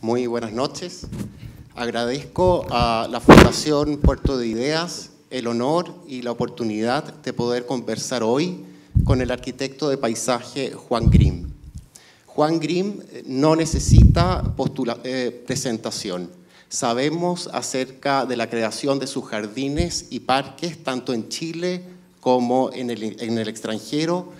Muy buenas noches. Agradezco a la Fundación Puerto de Ideas el honor y la oportunidad de poder conversar hoy con el arquitecto de paisaje Juan Grimm. Juan Grimm no necesita presentación. Sabemos acerca de la creación de sus jardines y parques tanto en Chile como en el extranjero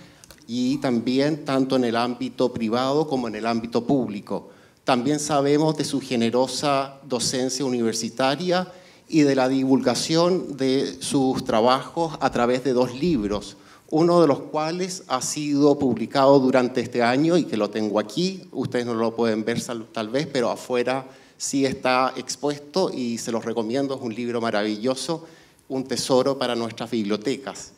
y también tanto en el ámbito privado como en el ámbito público. También sabemos de su generosa docencia universitaria y de la divulgación de sus trabajos a través de 2 libros, uno de los cuales ha sido publicado durante este año y que lo tengo aquí. Ustedes no lo pueden ver tal vez, pero afuera sí está expuesto y se los recomiendo. Es un libro maravilloso, un tesoro para nuestras bibliotecas.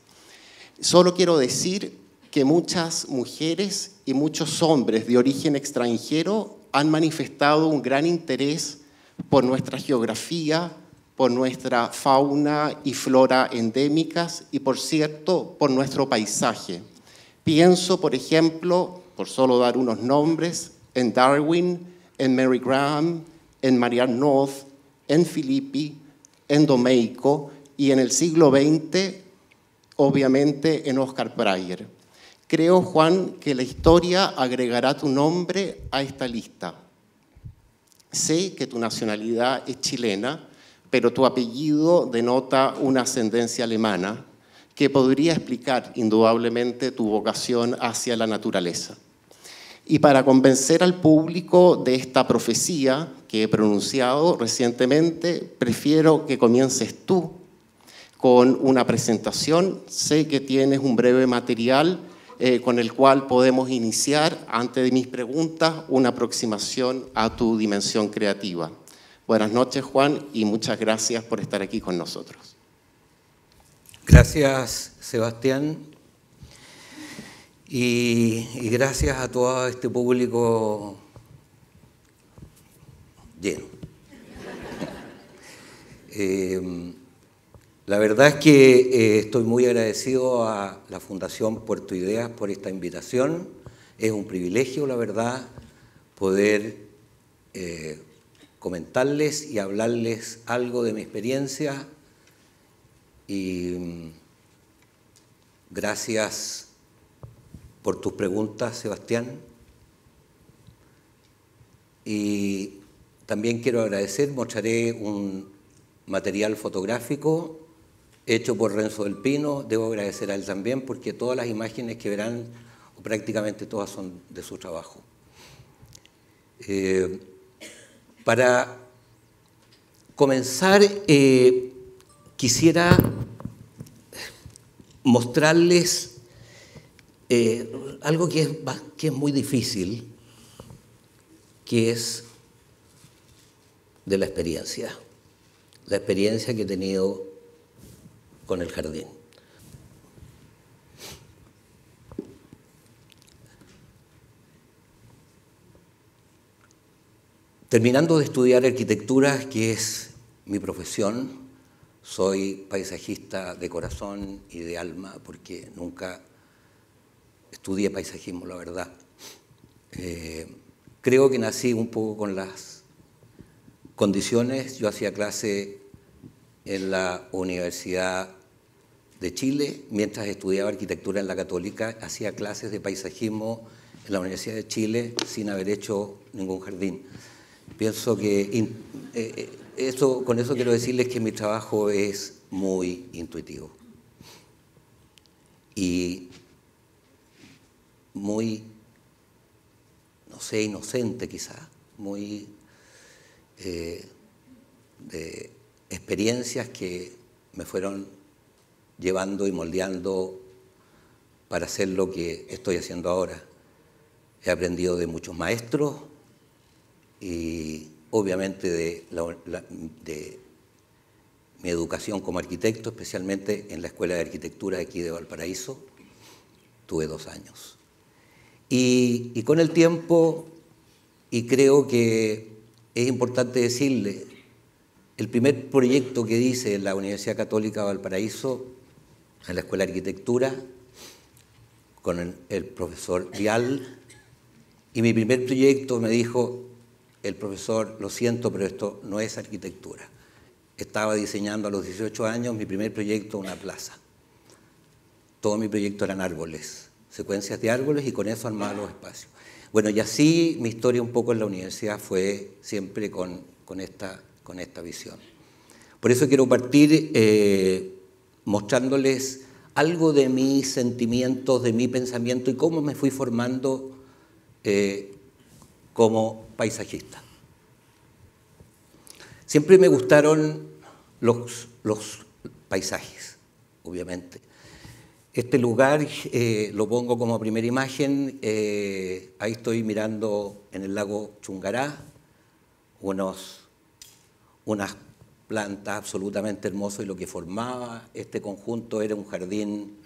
Solo quiero decir que muchas mujeres y muchos hombres de origen extranjero han manifestado un gran interés por nuestra geografía, por nuestra fauna y flora endémicas y, por cierto, por nuestro paisaje. Pienso, por ejemplo, por solo dar unos nombres, en Darwin, en Mary Graham, en Marianne North, en Filippi, en Domeyko y en el siglo XX, obviamente, en Oscar Breyer. Creo, Juan, que la historia agregará tu nombre a esta lista. Sé que tu nacionalidad es chilena, pero tu apellido denota una ascendencia alemana que podría explicar indudablemente tu vocación hacia la naturaleza. Y para convencer al público de esta profecía que he pronunciado recientemente, prefiero que comiences tú con una presentación. Sé que tienes un breve material con el cual podemos iniciar, antes de mis preguntas, una aproximación a tu dimensión creativa. Buenas noches, Juan, y muchas gracias por estar aquí con nosotros. Gracias, Sebastián, y gracias a todo este público lleno. La verdad es que estoy muy agradecido a la Fundación Puerto Ideas por esta invitación. Es un privilegio, la verdad, poder comentarles y hablarles algo de mi experiencia. Y gracias por tus preguntas, Sebastián. Y también quiero agradecer, mostraré un material fotográfico hecho por Renzo del Pino. Debo agradecer a él también porque todas las imágenes que verán, o prácticamente todas, son de su trabajo. Para comenzar, quisiera mostrarles algo que es muy difícil, que es de la experiencia que he tenido con el jardín. Terminando de estudiar arquitectura, que es mi profesión, soy paisajista de corazón y de alma, porque nunca estudié paisajismo, la verdad. Creo que nací un poco con las condiciones. Yo hacía clase en la Universidad de Chile, mientras estudiaba arquitectura en la Católica, hacía clases de paisajismo en la Universidad de Chile sin haber hecho ningún jardín. Pienso que con eso quiero decirles que mi trabajo es muy intuitivo y muy, no sé, inocente quizá, muy de experiencias que me fueron llevando y moldeando para hacer lo que estoy haciendo ahora. He aprendido de muchos maestros y obviamente de mi educación como arquitecto, especialmente en la Escuela de Arquitectura de aquí de Valparaíso. Tuve 2 años. Y con el tiempo, y creo que es importante decirle, el primer proyecto que hice en la Universidad Católica de Valparaíso, en la Escuela de Arquitectura, con el profesor Vial, y mi primer proyecto me dijo, el profesor, lo siento, pero esto no es arquitectura. Estaba diseñando a los 18 años mi primer proyecto, una plaza. Todo mi proyecto eran árboles, secuencias de árboles, y con eso armaba los espacios. Bueno, y así mi historia un poco en la universidad fue siempre con esta visión. Por eso quiero partir mostrándoles algo de mis sentimientos, de mi pensamiento y cómo me fui formando como paisajista. Siempre me gustaron los paisajes, obviamente. Este lugar lo pongo como primera imagen. Ahí estoy mirando en el lago Chungará unas plantas absolutamente hermosas, y lo que formaba este conjunto era un jardín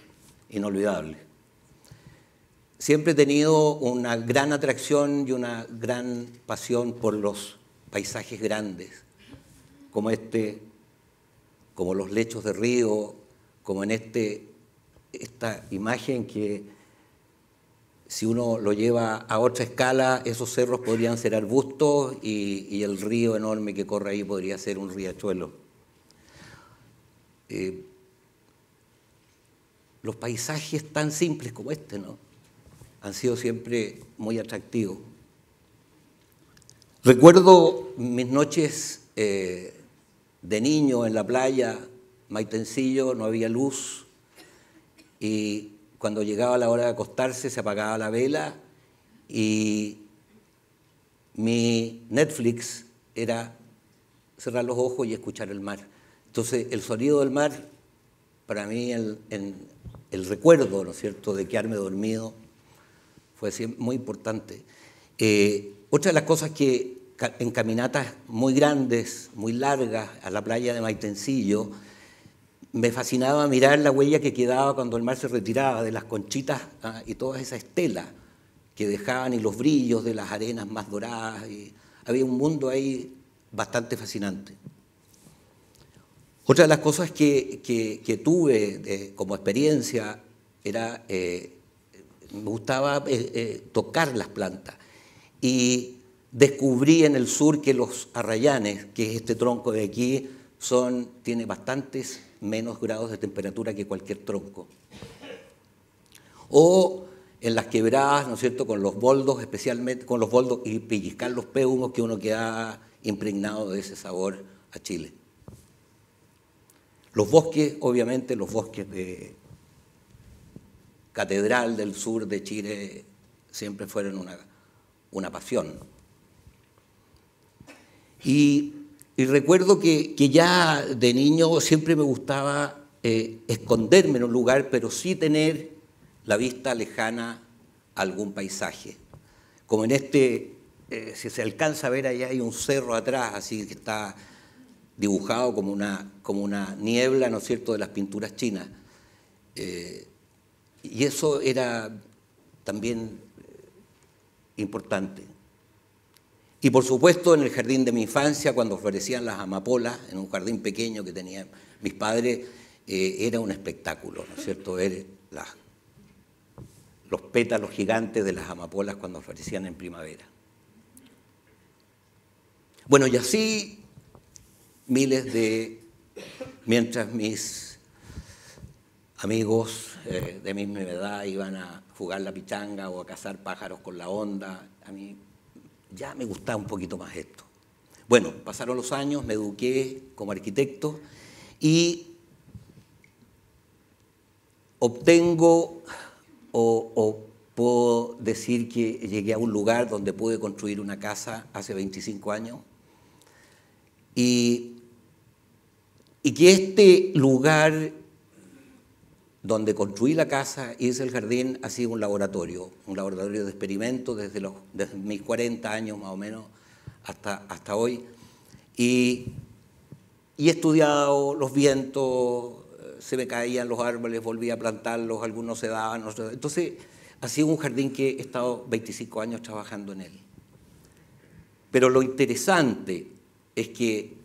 inolvidable. Siempre he tenido una gran atracción y una gran pasión por los paisajes grandes, como como los lechos de río, como en esta imagen que, si uno lo lleva a otra escala, esos cerros podrían ser arbustos y el río enorme que corre ahí podría ser un riachuelo. Los paisajes tan simples como ¿no? Han sido siempre muy atractivos. Recuerdo mis noches de niño en la playa, Maitencillo, no había luz, y cuando llegaba la hora de acostarse se apagaba la vela y mi Netflix era cerrar los ojos y escuchar el mar. Entonces el sonido del mar, para mí el recuerdo, ¿no es cierto?, de quedarme dormido fue muy importante. Otra de las cosas que en caminatas muy grandes, muy largas, a la playa de Maitencillo, me fascinaba mirar la huella que quedaba cuando el mar se retiraba de las conchitas y toda esa estela que dejaban, y los brillos de las arenas más doradas. Y había un mundo ahí bastante fascinante. Otra de las cosas que tuve como experiencia era, me gustaba tocar las plantas. Y descubrí en el sur que los arrayanes, que es este tronco de aquí, tiene bastantes menos grados de temperatura que cualquier tronco. O en las quebradas, ¿no es cierto?, con los boldos, especialmente con los boldos, y pellizcar los péumos, que uno queda impregnado de ese sabor a Chile. Los bosques, obviamente, los bosques de Catedral del sur de Chile siempre fueron una pasión. Y recuerdo que ya de niño siempre me gustaba esconderme en un lugar, pero sí tener la vista lejana a algún paisaje. Como en si se alcanza a ver, allá hay un cerro atrás, así que está dibujado como una niebla, ¿no es cierto?, de las pinturas chinas. Y eso era también importante. Y por supuesto en el jardín de mi infancia, cuando florecían las amapolas, en un jardín pequeño que tenían mis padres, era un espectáculo, ¿no es cierto?, ver los pétalos gigantes de las amapolas cuando florecían en primavera. Bueno, y así mientras mis amigos de mi misma edad iban a jugar la pichanga o a cazar pájaros con la onda, a mí ya me gustaba un poquito más esto. Bueno, pasaron los años, me eduqué como arquitecto y obtengo o puedo decir que llegué a un lugar donde pude construir una casa hace 25 años y que este lugar donde construí la casa y hice el jardín ha sido un laboratorio de experimento desde mis 40 años más o menos hasta hoy. Y he estudiado los vientos, se me caían los árboles, volví a plantarlos, algunos se daban, otros. Entonces ha sido un jardín que he estado 25 años trabajando en él. Pero lo interesante es que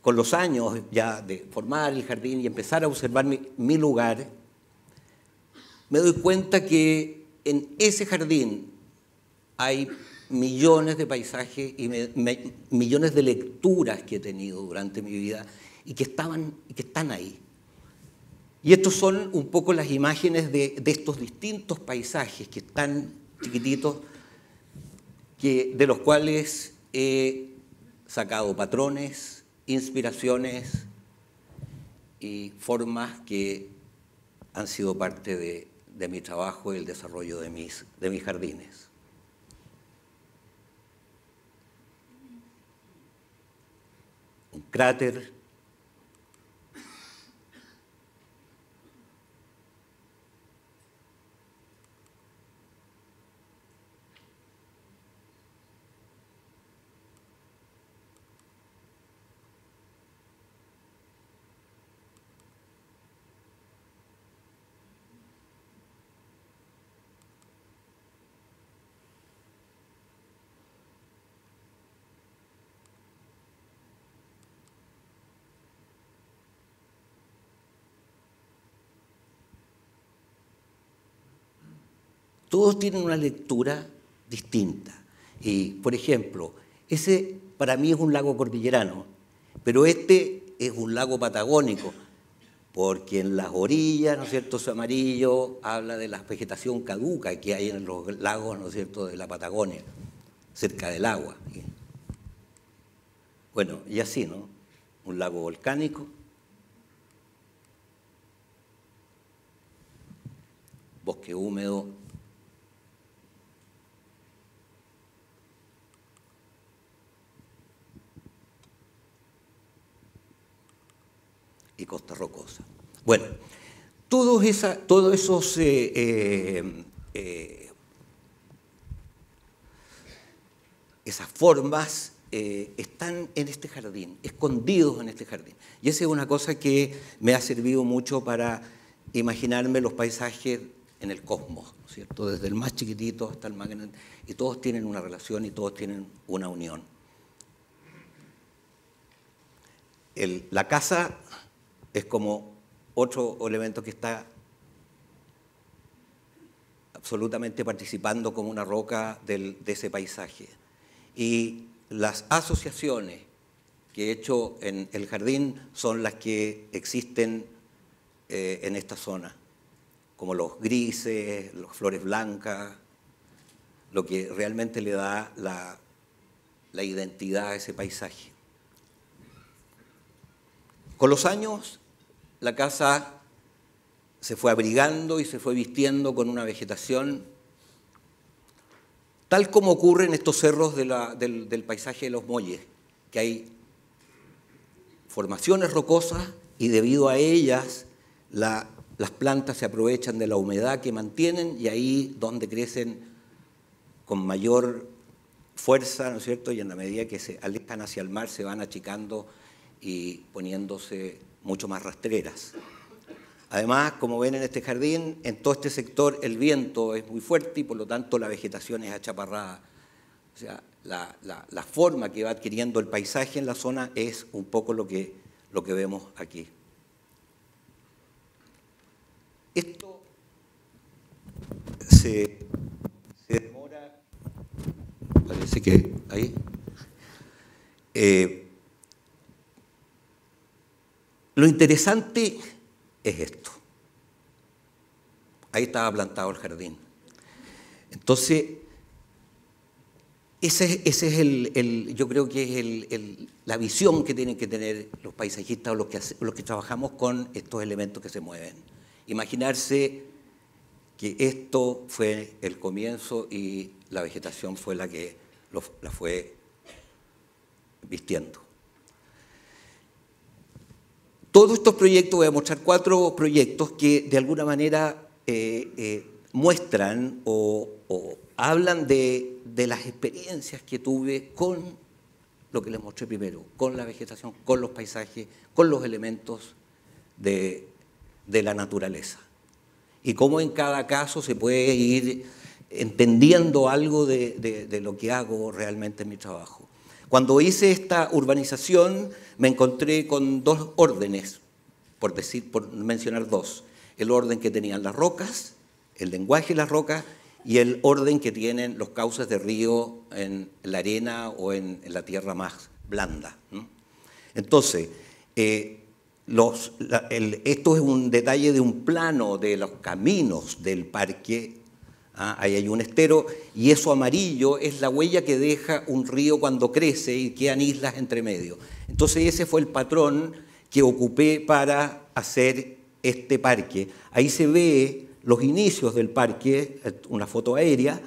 con los años ya de formar el jardín y empezar a observar mi lugar, me doy cuenta que en ese jardín hay millones de paisajes y millones de lecturas que he tenido durante mi vida y que están ahí. Y estos son un poco las imágenes de estos distintos paisajes que están chiquititos, de los cuales he sacado patrones, inspiraciones y formas que han sido parte de mi trabajo y el desarrollo de mis jardines. Un cráter, todos tienen una lectura distinta. Y, por ejemplo, ese para mí es un lago cordillerano, pero este es un lago patagónico, porque en las orillas, ¿no es cierto?, su amarillo habla de la vegetación caduca que hay en los lagos, ¿no es cierto?, de la Patagonia, cerca del agua. Bueno, y así, ¿no? Un lago volcánico, bosque húmedo, y costa rocosa. Bueno, todos esos esas formas están en este jardín, escondidos en este jardín. Y esa es una cosa que me ha servido mucho para imaginarme los paisajes en el cosmos, ¿no es cierto? Desde el más chiquitito hasta el más grande, y todos tienen una relación y todos tienen una unión. La casa es como otro elemento que está absolutamente participando como una roca de ese paisaje. Y las asociaciones que he hecho en el jardín son las que existen en esta zona, como los grises, las flores blancas, lo que realmente le da la identidad a ese paisaje. Con los años, la casa se fue abrigando y se fue vistiendo con una vegetación, tal como ocurre en estos cerros del paisaje de los Molles, que hay formaciones rocosas y debido a ellas las plantas se aprovechan de la humedad que mantienen y ahí donde crecen con mayor fuerza, ¿no es cierto? Y en la medida que se alejan hacia el mar se van achicando y poniéndose mucho más rastreras. Además, como ven en este jardín, en todo este sector el viento es muy fuerte y por lo tanto la vegetación es achaparrada. O sea, la forma que va adquiriendo el paisaje en la zona es un poco lo que vemos aquí. Esto se demora, parece que ahí. Lo interesante es esto. Ahí estaba plantado el jardín. Entonces, ese es yo creo que es la visión que tienen que tener los paisajistas o los que trabajamos con estos elementos que se mueven. Imaginarse que esto fue el comienzo y la vegetación fue la que la fue vistiendo. Todos estos proyectos, voy a mostrar 4 proyectos que de alguna manera muestran o hablan de las experiencias que tuve con lo que les mostré primero, con la vegetación, con los paisajes, con los elementos de la naturaleza. Y cómo en cada caso se puede ir entendiendo algo de lo que hago realmente en mi trabajo. Cuando hice esta urbanización me encontré con 2 órdenes, por mencionar 2. El orden que tenían las rocas, el lenguaje de las rocas y el orden que tienen los cauces de río en la arena o en la tierra más blanda. Entonces, esto es un detalle de un plano de los caminos del parque. Ahí hay un estero y eso amarillo es la huella que deja un río cuando crece y quedan islas entre medio. Entonces ese fue el patrón que ocupé para hacer este parque. Ahí se ve los inicios del parque, una foto aérea,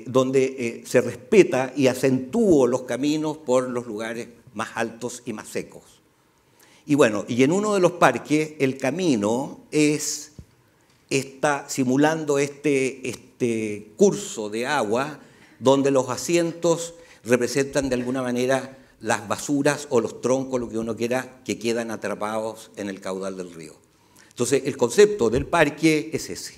donde se respeta y acentúo los caminos por los lugares más altos y más secos. Y bueno, y en uno de los parques el camino está simulando este curso de agua donde los asientos representan de alguna manera las basuras o los troncos, lo que uno quiera, que quedan atrapados en el caudal del río. Entonces, el concepto del parque es ese.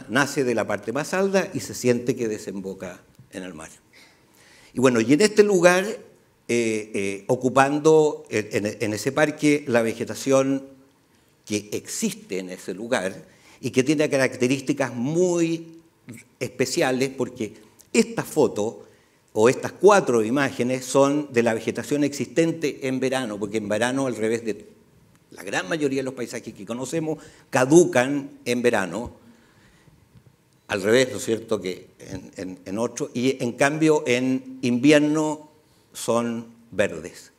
Nace de la parte más alta y se siente que desemboca en el mar. Y bueno, y en este lugar, ocupando en ese parque la vegetación que existe en ese lugar y que tiene características muy especiales, porque esta foto o estas 4 imágenes son de la vegetación existente en verano, porque en verano, al revés de la gran mayoría de los paisajes que conocemos, caducan en verano, al revés, ¿no es cierto?, que en otro, y en cambio en invierno son verdes.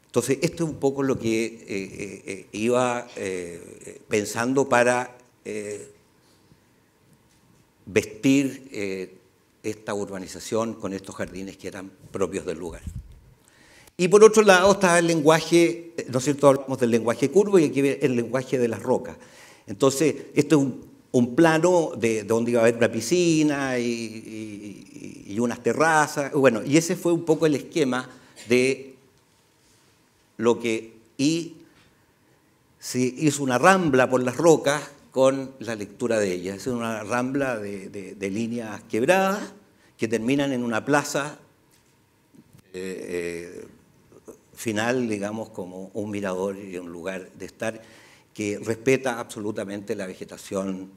Entonces, esto es un poco lo que iba pensando para vestir esta urbanización con estos jardines que eran propios del lugar. Y por otro lado está el lenguaje, ¿no es cierto?, hablamos del lenguaje curvo y aquí el lenguaje de las rocas. Entonces, esto es un plano de donde iba a haber una piscina y unas terrazas. Bueno, y ese fue un poco el esquema de lo que se hizo una rambla por las rocas con la lectura de ellas. Es una rambla de líneas quebradas que terminan en una plaza final, digamos, como un mirador y un lugar de estar que respeta absolutamente la vegetación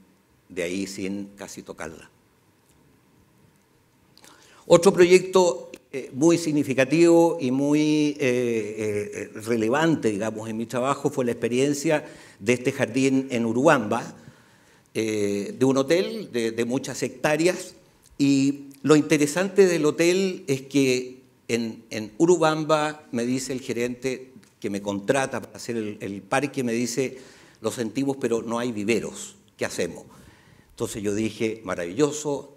de ahí sin casi tocarla. Otro proyecto muy significativo y muy relevante, digamos, en mi trabajo fue la experiencia de este jardín en Urubamba, de un hotel de muchas hectáreas. Y lo interesante del hotel es que en Urubamba, me dice el gerente que me contrata para hacer el parque, me dice, lo sentimos, pero no hay viveros, ¿qué hacemos? Entonces yo dije, maravilloso,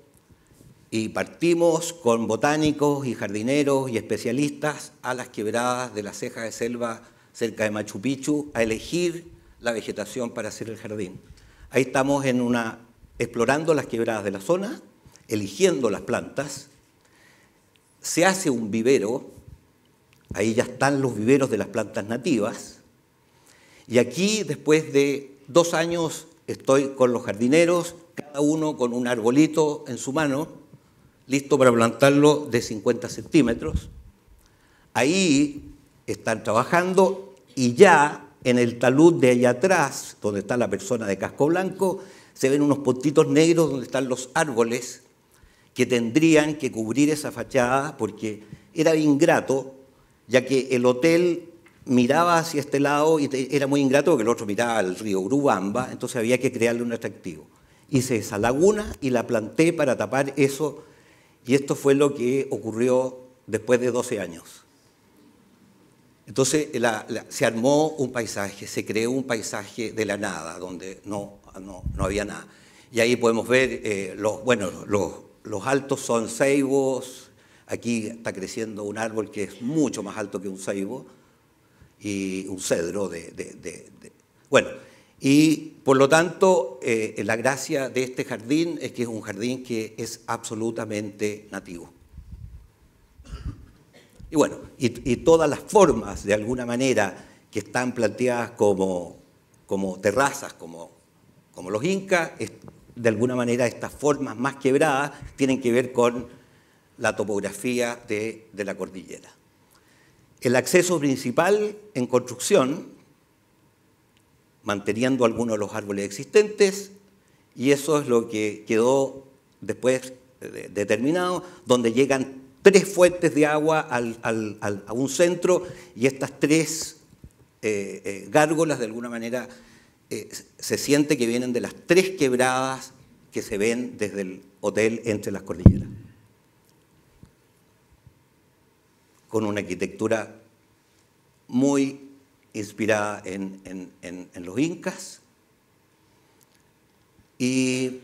y partimos con botánicos y jardineros y especialistas a las quebradas de la ceja de selva cerca de Machu Picchu a elegir la vegetación para hacer el jardín. Ahí estamos explorando las quebradas de la zona, eligiendo las plantas, se hace un vivero, ahí ya están los viveros de las plantas nativas, y aquí después de 2 años estoy con los jardineros, cada uno con un arbolito en su mano, listo para plantarlo de 50 centímetros. Ahí están trabajando y ya en el talud de allá atrás, donde está la persona de casco blanco, se ven unos puntitos negros donde están los árboles que tendrían que cubrir esa fachada porque era ingrato, ya que el hotel miraba hacia este lado y era muy ingrato porque el otro miraba al río Urubamba, entonces había que crearle un atractivo. Hice esa laguna y la planté para tapar eso. Y esto fue lo que ocurrió después de 12 años. Entonces se armó un paisaje, se creó un paisaje de la nada, donde no había nada. Y ahí podemos ver, los altos son ceibos, aquí está creciendo un árbol que es mucho más alto que un ceibo, y un cedro bueno, y por lo tanto, la gracia de este jardín es que es un jardín que es absolutamente nativo. Y bueno, y todas las formas, de alguna manera, que están planteadas como terrazas, como los incas, de alguna manera estas formas más quebradas tienen que ver con la topografía de la cordillera. El acceso principal en construcción, manteniendo algunos de los árboles existentes, y eso es lo que quedó después determinado, donde llegan 3 fuentes de agua a un centro, y estas 3 gárgolas de alguna manera se siente que vienen de las 3 quebradas que se ven desde el hotel Entre las Cordilleras, con una arquitectura muy inspirada en los incas. Y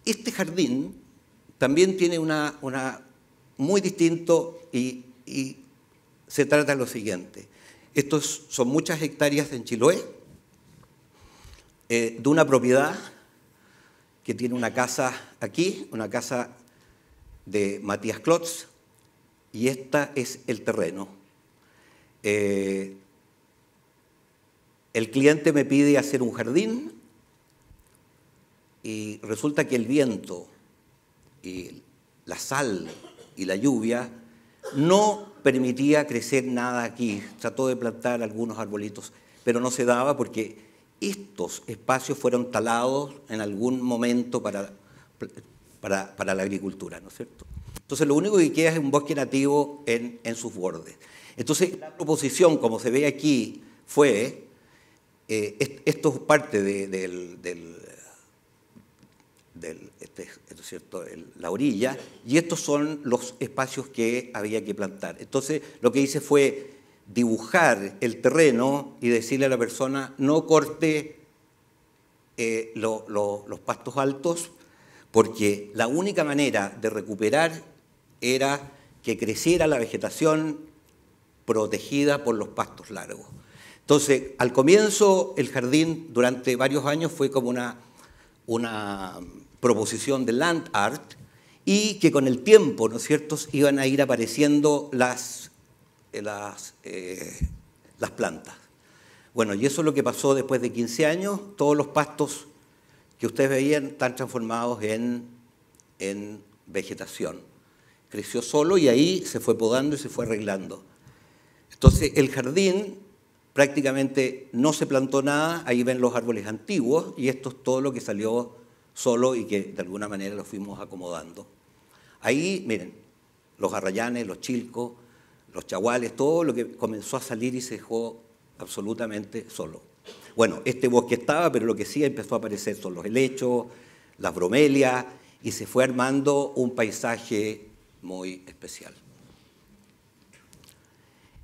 este jardín también tiene una muy distinto, y se trata de lo siguiente. Estos son muchas hectáreas en Chiloé, de una propiedad que tiene una casa aquí, una casa de Matías Klotz, y esta es el terreno. El cliente me pide hacer un jardín, y resulta que el viento y la sal y la lluvia no permitía crecer nada aquí. Trató de plantar algunos arbolitos, pero no se daba porque estos espacios fueron talados en algún momento para la agricultura, ¿no es cierto? Entonces, lo único que queda es un bosque nativo en sus bordes. Entonces, la proposición, como se ve aquí, fue, esto es parte ¿es cierto?, la orilla, y estos son los espacios que había que plantar. Entonces, lo que hice fue dibujar el terreno y decirle a la persona: no corte los pastos altos, porque la única manera de recuperar era que creciera la vegetación protegida por los pastos largos. Entonces, al comienzo, el jardín durante varios años fue como una proposición de land art, y que con el tiempo, ¿no es cierto?, iban a ir apareciendo las plantas. Bueno, y eso es lo que pasó después de 15 años. Todos los pastos que ustedes veían están transformados en vegetación. Creció solo y ahí se fue podando y se fue arreglando. Entonces, el jardín prácticamente no se plantó nada. Ahí ven los árboles antiguos, y esto es todo lo que salió solo y que de alguna manera lo fuimos acomodando. Ahí, miren, los arrayanes, los chilcos, los chaguales, todo lo que comenzó a salir y se dejó absolutamente solo. Bueno, este bosque estaba, pero lo que sí empezó a aparecer son los helechos, las bromelias, y se fue armando un paisaje muy especial.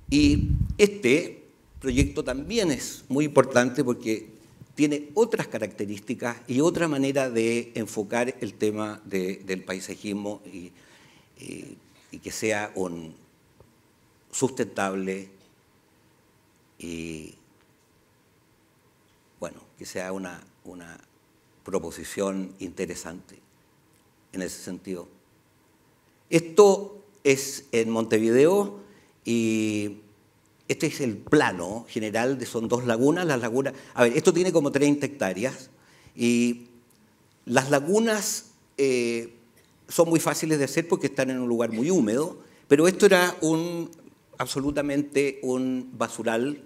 Y este proyecto también es muy importante porque tiene otras características y otra manera de enfocar el tema del paisajismo, y que sea un sustentable y, bueno, que sea una proposición interesante en ese sentido. Esto es en Montevideo, y este es el plano general, son 2 lagunas. Las lagunas, a ver, esto tiene como 30 hectáreas, y las lagunas son muy fáciles de hacer porque están en un lugar muy húmedo, pero esto era absolutamente un basural.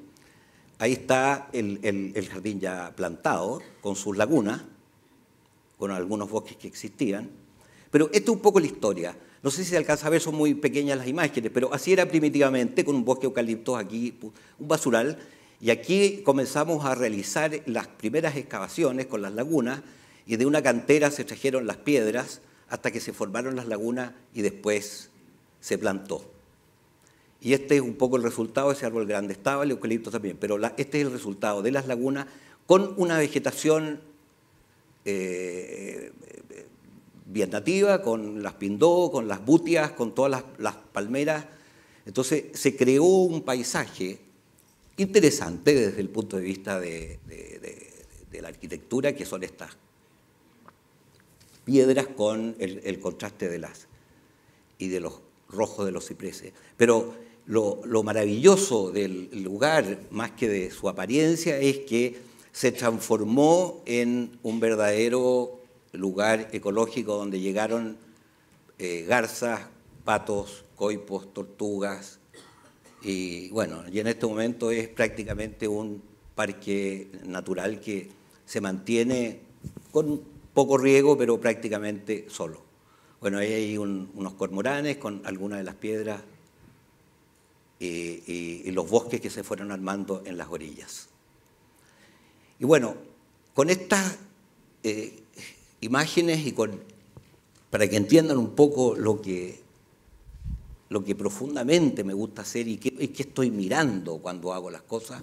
Ahí está el jardín ya plantado, con sus lagunas, con algunos bosques que existían. Pero esto es un poco la historia. No sé si se alcanza a ver, son muy pequeñas las imágenes, pero así era primitivamente, con un bosque de eucaliptos aquí, un basural, y aquí comenzamos a realizar las primeras excavaciones con las lagunas, y de una cantera se trajeron las piedras hasta que se formaron las lagunas y después se plantó. Y este es un poco el resultado. Ese árbol grande estaba, el eucalipto también, pero este es el resultado de las lagunas, con una vegetación bien nativa, con las pindó, con las butias, con todas las palmeras. Entonces se creó un paisaje interesante desde el punto de vista de la arquitectura, que son estas piedras con el contraste de los rojos de los cipreses. Pero lo maravilloso del lugar, más que de su apariencia, es que se transformó en un verdadero lugar ecológico donde llegaron garzas, patos, coipos, tortugas, y bueno, y en este momento es prácticamente un parque natural que se mantiene con poco riego, pero prácticamente solo. Bueno, ahí hay unos cormoranes con algunas de las piedras y los bosques que se fueron armando en las orillas. Y bueno, con estas imágenes y para que entiendan un poco lo que profundamente me gusta hacer y qué estoy mirando cuando hago las cosas,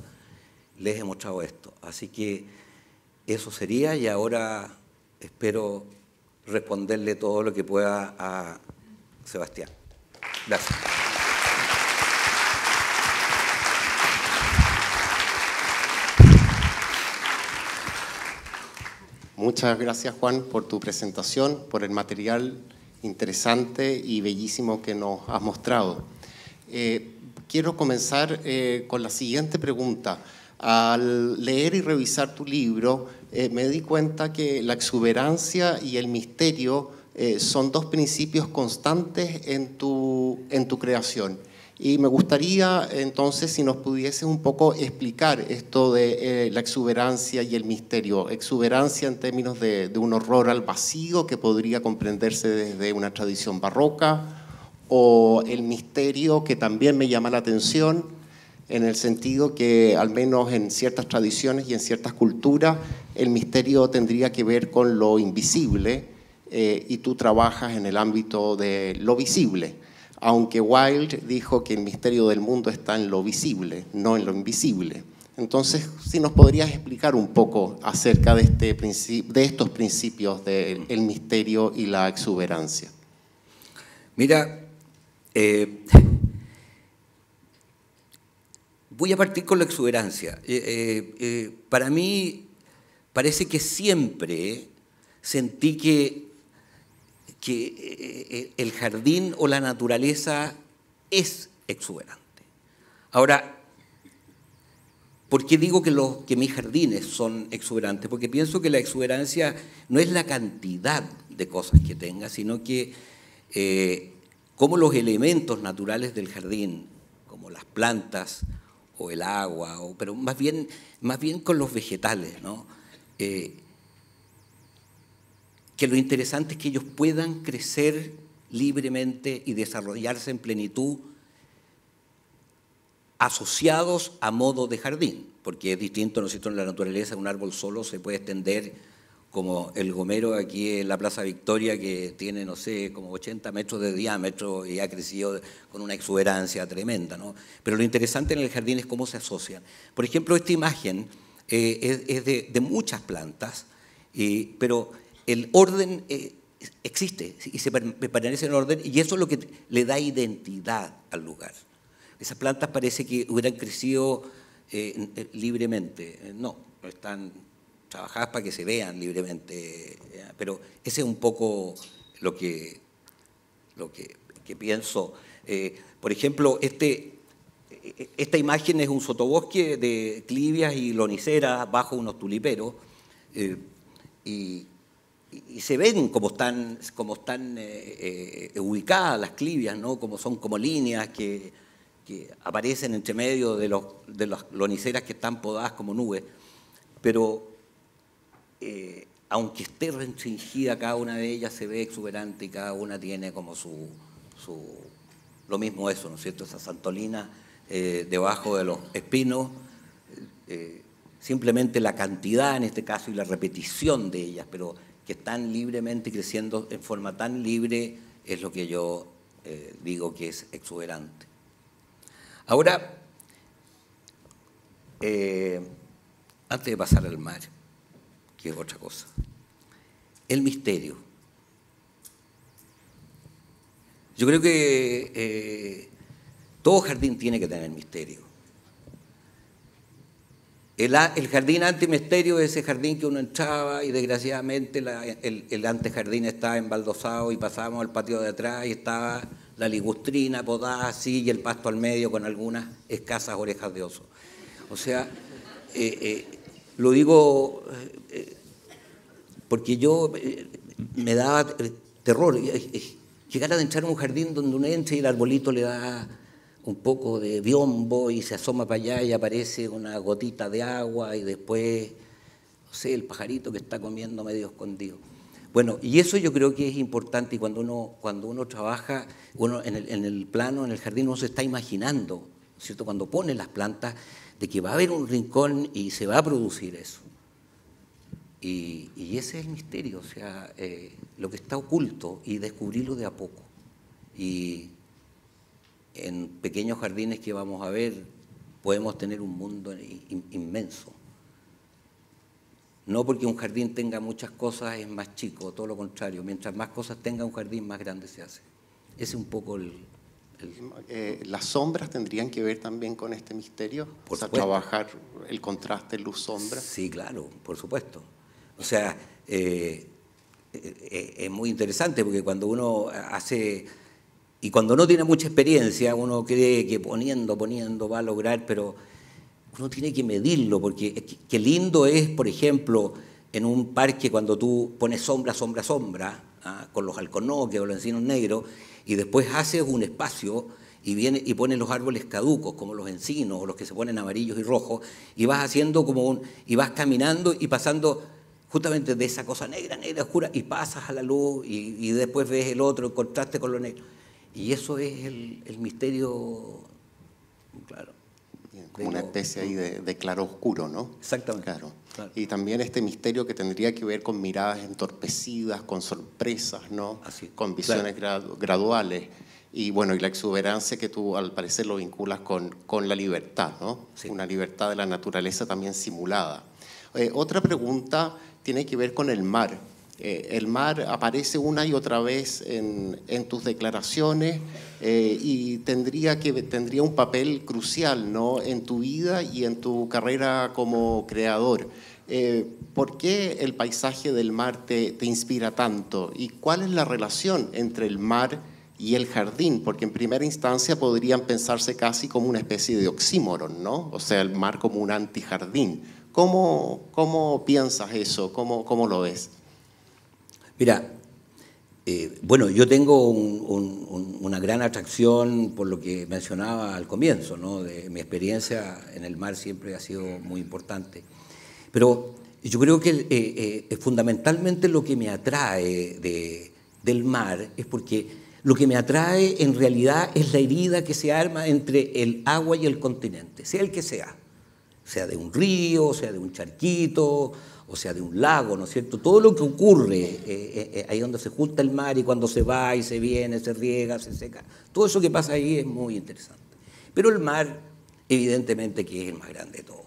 les he mostrado esto. Así que eso sería, y ahora espero responderle todo lo que pueda a Sebastián. Gracias. Muchas gracias, Juan, por tu presentación, por el material interesante y bellísimo que nos has mostrado. Quiero comenzar con la siguiente pregunta. Al leer y revisar tu libro, me di cuenta que la exuberancia y el misterio son dos principios constantes en tu creación. Y me gustaría entonces si nos pudieses un poco explicar esto de la exuberancia y el misterio. Exuberancia en términos de un horror al vacío que podría comprenderse desde una tradición barroca, o el misterio que también me llama la atención en el sentido que al menos en ciertas tradiciones y en ciertas culturas el misterio tendría que ver con lo invisible y tú trabajas en el ámbito de lo visible. Aunque Wilde dijo que el misterio del mundo está en lo visible, no en lo invisible. Entonces, si nos podrías explicar un poco acerca de estos principios del misterio y la exuberancia. Mira, voy a partir con la exuberancia. Para mí parece que siempre sentí que el jardín o la naturaleza es exuberante. Ahora, ¿por qué digo que mis jardines son exuberantes? Porque pienso que la exuberancia no es la cantidad de cosas que tenga, sino que como los elementos naturales del jardín, como las plantas o el agua, pero más bien con los vegetales, ¿no? Que lo interesante es que ellos puedan crecer libremente y desarrollarse en plenitud asociados a modo de jardín, porque es distinto, ¿no es cierto?, en la naturaleza. Un árbol solo se puede extender como el gomero aquí en la Plaza Victoria, que tiene, no sé, como 80 metros de diámetro y ha crecido con una exuberancia tremenda, ¿no? Pero lo interesante en el jardín es cómo se asocian. Por ejemplo, esta imagen es de muchas plantas, pero el orden existe y se permanece en orden, y eso es lo que le da identidad al lugar. Esas plantas parece que hubieran crecido libremente. No, están trabajadas para que se vean libremente, pero ese es un poco lo que pienso. Por ejemplo, esta imagen es un sotobosque de clivias y loniceras bajo unos tuliperos, y se ven como están ubicadas las clivias, ¿no? Como son como líneas que aparecen entre medio de las loniceras que están podadas como nubes. Pero aunque esté restringida cada una de ellas, se ve exuberante y cada una tiene como lo mismo eso, ¿no es cierto? Esa santolina debajo de los espinos, simplemente la cantidad en este caso y la repetición de ellas, pero que están libremente creciendo en forma tan libre, es lo que yo digo que es exuberante. Ahora, antes de pasar al mar, que es otra cosa, el misterio. Yo creo que todo jardín tiene que tener misterio. El jardín antimisterio es ese jardín que uno entraba y desgraciadamente el antejardín estaba embaldosado y pasábamos al patio de atrás y estaba la ligustrina podada así y el pasto al medio con algunas escasas orejas de oso. O sea, lo digo porque yo me daba terror llegar a entrar en un jardín donde uno entra y el arbolito le da un poco de biombo y se asoma para allá y aparece una gotita de agua y después, no sé, el pajarito que está comiendo medio escondido. Bueno, y eso yo creo que es importante, y cuando uno trabaja en el plano, en el jardín, uno se está imaginando, ¿cierto? Cuando pone las plantas, de que va a haber un rincón y se va a producir eso. Y ese es el misterio, o sea, lo que está oculto y descubrirlo de a poco. Y en pequeños jardines que vamos a ver, podemos tener un mundo inmenso. No porque un jardín tenga muchas cosas es más chico, todo lo contrario. Mientras más cosas tenga un jardín, más grande se hace. Ese es un poco ¿Las sombras tendrían que ver también con este misterio? Por supuesto. Trabajar el contraste luz-sombra. Sí, claro, por supuesto. O sea, es muy interesante porque cuando uno hace... Y cuando no tiene mucha experiencia, uno cree que poniendo va a lograr, pero uno tiene que medirlo, porque qué lindo es, por ejemplo, en un parque cuando tú pones sombra, con los alcornoques o los encinos negros, y después haces un espacio y pones los árboles caducos, como los encinos, o los que se ponen amarillos y rojos, y vas haciendo y vas caminando y pasando justamente de esa cosa negra, oscura, y pasas a la luz, y después ves el otro, el contraste con lo negro. Y eso es el misterio, claro. Como una especie ahí de claro-oscuro, ¿no? Exactamente. Claro. Y también este misterio que tendría que ver con miradas entorpecidas, con sorpresas, ¿no? Así, con visiones graduales. Y bueno, y la exuberancia que tú al parecer lo vinculas con la libertad, ¿no? Sí. Una libertad de la naturaleza también simulada. Otra pregunta tiene que ver con el mar. El mar aparece una y otra vez en tus declaraciones y tendría un papel crucial, ¿no? En tu vida y en tu carrera como creador. ¿Por qué el paisaje del mar te inspira tanto? ¿Y cuál es la relación entre el mar y el jardín? Porque en primera instancia podrían pensarse casi como una especie de oxímoron, ¿no? O sea, el mar como un antijardín. ¿Cómo piensas eso? ¿Cómo lo ves? Mira, bueno, yo tengo una gran atracción por lo que mencionaba al comienzo, ¿no? De mi experiencia en el mar siempre ha sido muy importante. Pero yo creo que fundamentalmente lo que me atrae del mar es porque lo que me atrae en realidad es la herida que se arma entre el agua y el continente, sea el que sea de un río, sea de un charquito, o sea de un lago, ¿no es cierto? Todo lo que ocurre ahí donde se junta el mar y cuando se va y se viene, se riega, se seca, todo eso que pasa ahí es muy interesante. Pero el mar, evidentemente que es el más grande de todo.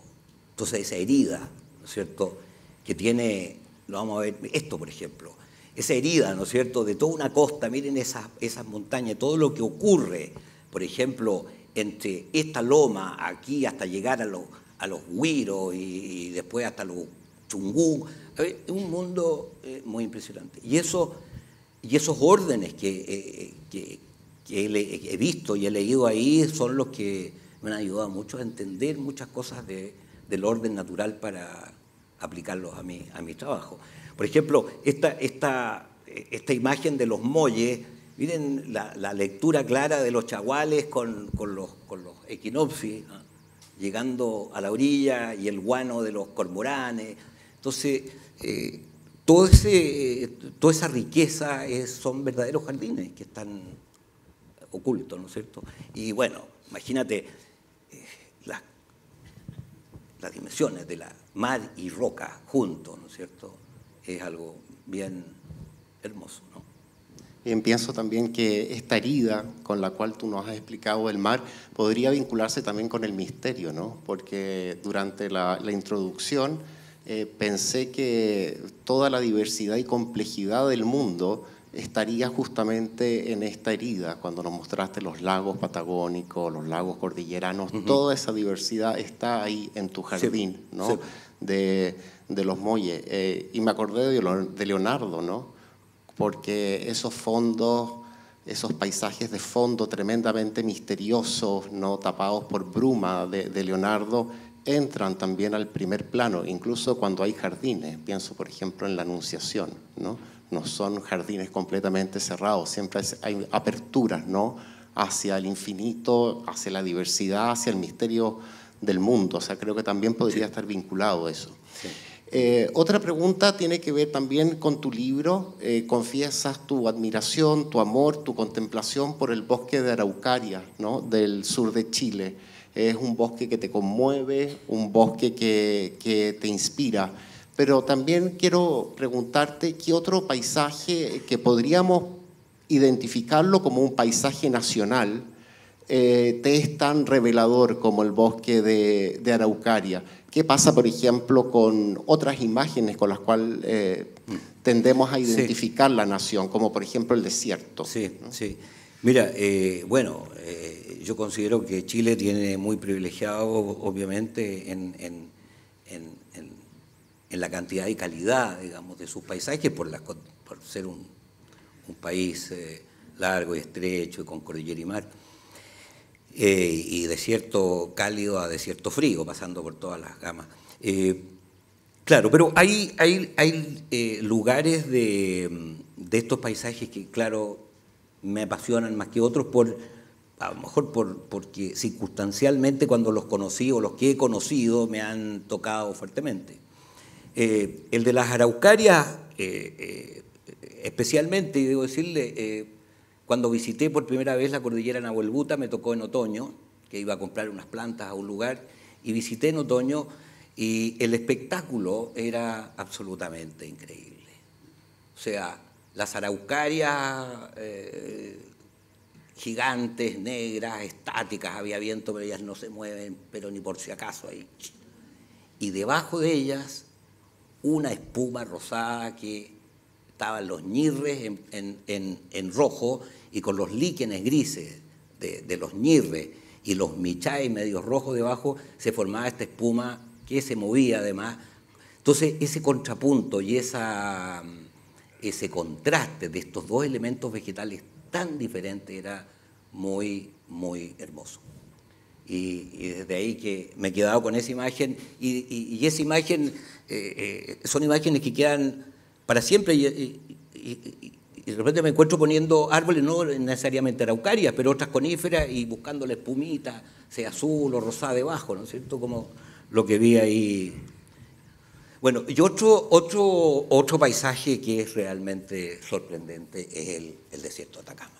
Entonces esa herida, ¿no es cierto?, que tiene, lo vamos a ver, esto por ejemplo, esa herida, ¿no es cierto?, de toda una costa, miren esas montañas, todo lo que ocurre, por ejemplo, entre esta loma aquí hasta llegar a los Huiros y después hasta los Chungú, es un mundo muy impresionante. Y esos órdenes que he visto y he leído ahí son los que me han ayudado mucho a entender muchas cosas del orden natural para aplicarlos a mi trabajo. Por ejemplo, esta imagen de los molles, miren la lectura clara de los chaguales con los equinopsis, ¿no?, llegando a la orilla, y el guano de los cormoranes. Entonces, toda esa riqueza son verdaderos jardines que están ocultos, ¿no es cierto? Y bueno, imagínate las dimensiones de la mar y roca juntos, ¿no es cierto? Es algo bien hermoso, ¿no? Bien, pienso también que esta herida con la cual tú nos has explicado el mar podría vincularse también con el misterio, ¿no? Porque durante la introducción pensé que toda la diversidad y complejidad del mundo estaría justamente en esta herida, cuando nos mostraste los lagos patagónicos, los lagos cordilleranos, toda esa diversidad está ahí en tu jardín, sí, ¿no? Sí. De los molles. Y me acordé de Leonardo, ¿no? Porque esos fondos, esos paisajes de fondo tremendamente misteriosos, ¿no?, tapados por bruma de Leonardo, entran también al primer plano, incluso cuando hay jardines. Pienso, por ejemplo, en la Anunciación, ¿no? No son jardines completamente cerrados, siempre hay aperturas, ¿no?, hacia el infinito, hacia la diversidad, hacia el misterio del mundo. O sea, creo que también podría estar vinculado eso. Sí. Otra pregunta tiene que ver también con tu libro. Confiesas tu admiración, tu amor, tu contemplación por el bosque de Araucaria, ¿no?, del sur de Chile. Es un bosque que te conmueve, un bosque que te inspira. Pero también quiero preguntarte qué otro paisaje que podríamos identificarlo como un paisaje nacional te es tan revelador como el bosque de Araucaria. ¿Qué pasa, por ejemplo, con otras imágenes con las cuales tendemos a identificar la nación, como por ejemplo el desierto? Sí, ¿no? sí. Mira, yo considero que Chile tiene muy privilegiado, obviamente, en la cantidad y calidad, digamos, de sus paisajes por ser un país largo y estrecho y con cordillera y mar. Y desierto cálido a desierto frío, pasando por todas las gamas. Claro, pero hay lugares de estos paisajes que, claro, me apasionan más que otros, a lo mejor porque circunstancialmente cuando los conocí o los que he conocido me han tocado fuertemente. El de las Araucarias, especialmente, debo decirle, cuando visité por primera vez la cordillera Nahuelbuta, me tocó en otoño, que iba a comprar unas plantas a un lugar, y visité en otoño, y el espectáculo era absolutamente increíble. O sea, las araucarias gigantes, negras, estáticas, había viento, pero ellas no se mueven, pero ni por si acaso ahí. Y debajo de ellas, una espuma rosada que estaban los ñirres en rojo y con los líquenes grises de los ñirres y los michay medios rojos debajo, se formaba esta espuma que se movía además. Entonces, ese contrapunto y ese contraste de estos dos elementos vegetales tan diferentes era muy, muy hermoso. Y desde ahí que me he quedado con esa imagen, y esa imagen son imágenes que quedan para siempre, y de repente me encuentro poniendo árboles, no necesariamente araucarias, pero otras coníferas, y buscando la espumita, sea azul o rosada debajo, ¿no es cierto?, como lo que vi ahí. Bueno, y otro paisaje que es realmente sorprendente es el desierto de Atacama.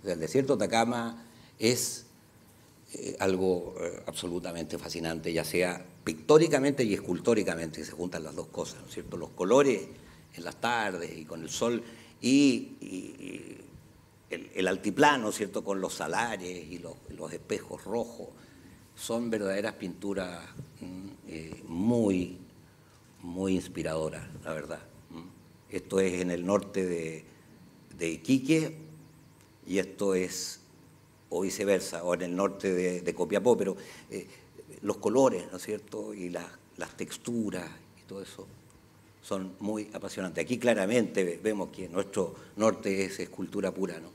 O sea, el desierto de Atacama es algo absolutamente fascinante, ya sea pictóricamente y escultóricamente, que se juntan las dos cosas, ¿no es cierto? Los colores en las tardes y con el sol, y el altiplano, ¿cierto?, con los salares y los espejos rojos, son verdaderas pinturas muy, muy inspiradoras, la verdad. Esto es en el norte de Iquique, y esto es, o viceversa, o en el norte de Copiapó, pero los colores, ¿no es cierto?, y las texturas y todo eso son muy apasionantes. Aquí claramente vemos que nuestro norte es escultura pura, ¿no?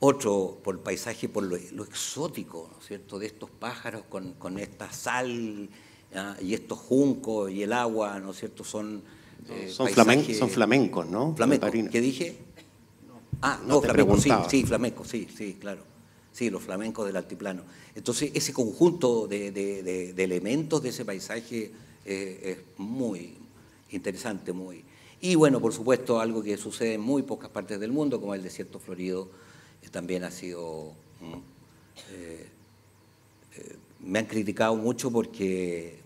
Otro, por el paisaje, por lo exótico, ¿no es cierto?, de estos pájaros con esta sal, ¿ya?, y estos juncos y el agua, ¿no es cierto?, son flamencos, ¿no? Flamencos, ¿qué dije? No, flamencos, sí, flamencos, sí, claro. Sí, los flamencos del altiplano. Entonces, ese conjunto de elementos de ese paisaje es muy interesante, muy. Y bueno, por supuesto, algo que sucede en muy pocas partes del mundo, como el desierto florido, también ha sido. Me han criticado mucho porque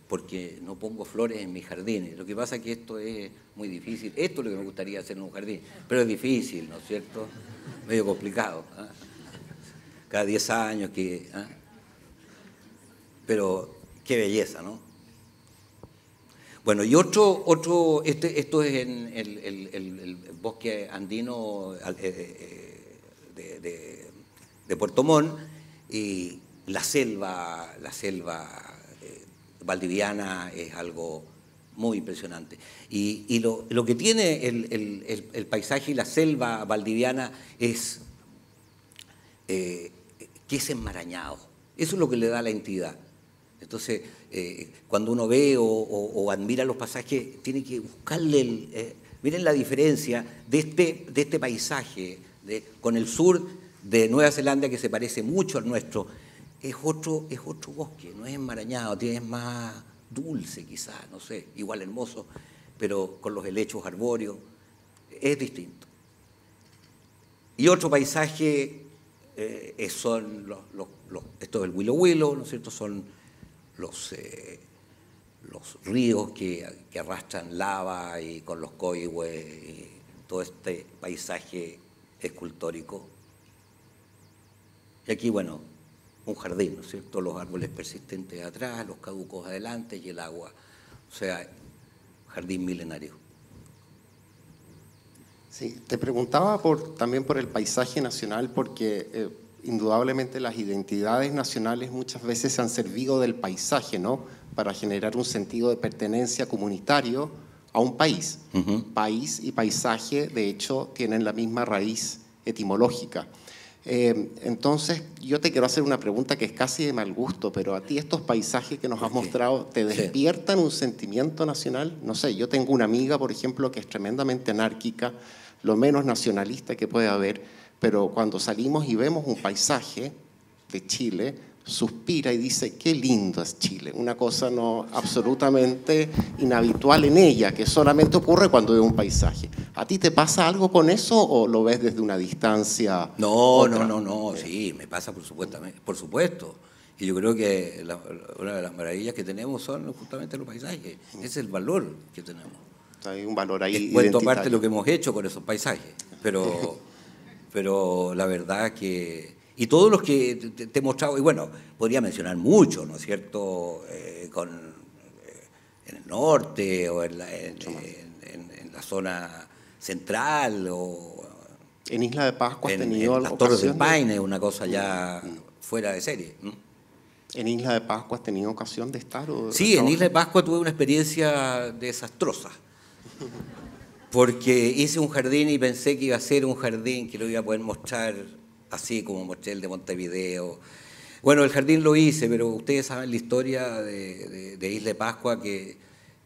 no pongo flores en mis jardines. Lo que pasa es que esto es muy difícil. Esto es lo que me gustaría hacer en un jardín, pero es difícil, ¿no es cierto? Medio complicado. Cada 10 años que... Pero qué belleza, ¿no? Bueno, y esto es en el bosque andino de Puerto Montt, y la selva valdiviana es algo muy impresionante. Y lo que tiene el paisaje y la selva valdiviana es que es enmarañado. Eso es lo que le da la entidad. Entonces, cuando uno ve o admira los pasajes, tiene que buscarle miren la diferencia de este paisaje con el sur de Nueva Zelanda, que se parece mucho al nuestro. es otro bosque, no es enmarañado, es más dulce quizás, no sé, igual hermoso, pero con los helechos arbóreos, es distinto. Y otro paisaje son esto del Willow Willow, ¿no es cierto? Son los ríos que arrastran lava y con los coihues y todo este paisaje escultórico. Y aquí, bueno, un jardín, ¿no es cierto? Los árboles persistentes atrás, los caducos adelante y el agua. O sea, jardín milenario. Sí, te preguntaba también por el paisaje nacional, porque indudablemente las identidades nacionales muchas veces se han servido del paisaje, ¿no?, para generar un sentido de pertenencia comunitario a un país. País y paisaje, de hecho, tienen la misma raíz etimológica. Entonces, yo te quiero hacer una pregunta que es casi de mal gusto, pero a ti estos paisajes que nos has mostrado, ¿te despiertan un sentimiento nacional? No sé, yo tengo una amiga, por ejemplo, que es tremendamente anárquica, lo menos nacionalista que puede haber, pero cuando salimos y vemos un paisaje de Chile, suspira y dice, qué lindo es Chile. Una cosa no absolutamente inhabitual en ella, que solamente ocurre cuando ve un paisaje. ¿A ti te pasa algo con eso o lo ves desde una distancia? No, sí, me pasa por supuesto. Y yo creo que una de las maravillas que tenemos son justamente los paisajes. Ese es el valor que tenemos. Hay un valor ahí cuento aparte lo que hemos hecho con esos paisajes, pero la verdad que... Y todos los que te he mostrado, y bueno, podría mencionar muchos, ¿no es cierto?, en el norte o en la zona central o... En Isla de Pascua has tenido en las Torres del Paine, una cosa ya fuera de serie. ¿En Isla de Pascua has tenido ocasión de estar? Sí, en Isla de Pascua tuve una experiencia desastrosa. Porque hice un jardín y pensé que iba a ser un jardín que lo iba a poder mostrar así como mostré el de Montevideo. Bueno, el jardín lo hice, pero ustedes saben la historia de Isla de Pascua, que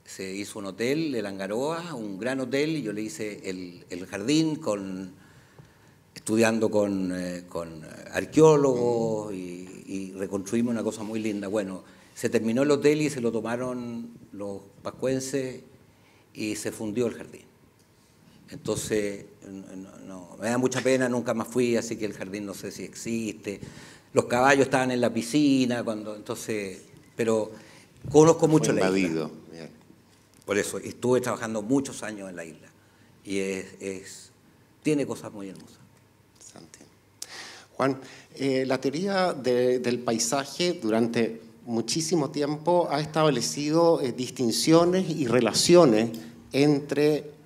se hizo un hotel, el Angaroa, un gran hotel, y yo le hice el jardín estudiando con arqueólogos y reconstruimos una cosa muy linda. Bueno, se terminó el hotel y se lo tomaron los pascuenses y se fundió el jardín. Entonces, no, me da mucha pena, nunca más fui, así que el jardín no sé si existe. Los caballos estaban en la piscina, pero conozco mucho la isla. Bien. Por eso, estuve trabajando muchos años en la isla y tiene cosas muy hermosas. Juan, la teoría del paisaje durante muchísimo tiempo ha establecido distinciones y relaciones entre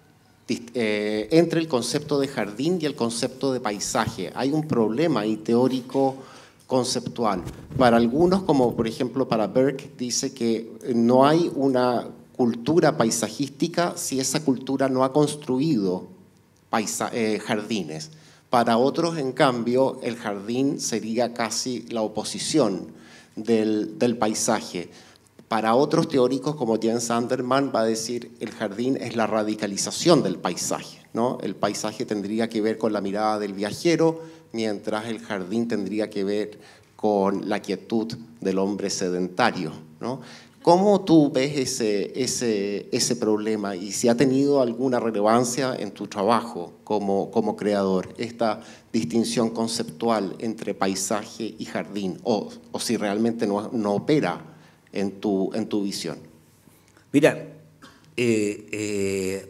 el concepto de jardín y el concepto de paisaje. Hay un problema ahí teórico conceptual. Para algunos, como por ejemplo para Burke, dice que no hay una cultura paisajística si esa cultura no ha construido jardines. Para otros, en cambio, el jardín sería casi la oposición del paisaje. Para otros teóricos, como Jens Andermann, va a decir el jardín es la radicalización del paisaje, ¿no? El paisaje tendría que ver con la mirada del viajero, mientras el jardín tendría que ver con la quietud del hombre sedentario, ¿no? ¿Cómo tú ves ese problema y si ha tenido alguna relevancia en tu trabajo como creador, esta distinción conceptual entre paisaje y jardín, o si realmente no opera en tu visión? Mira,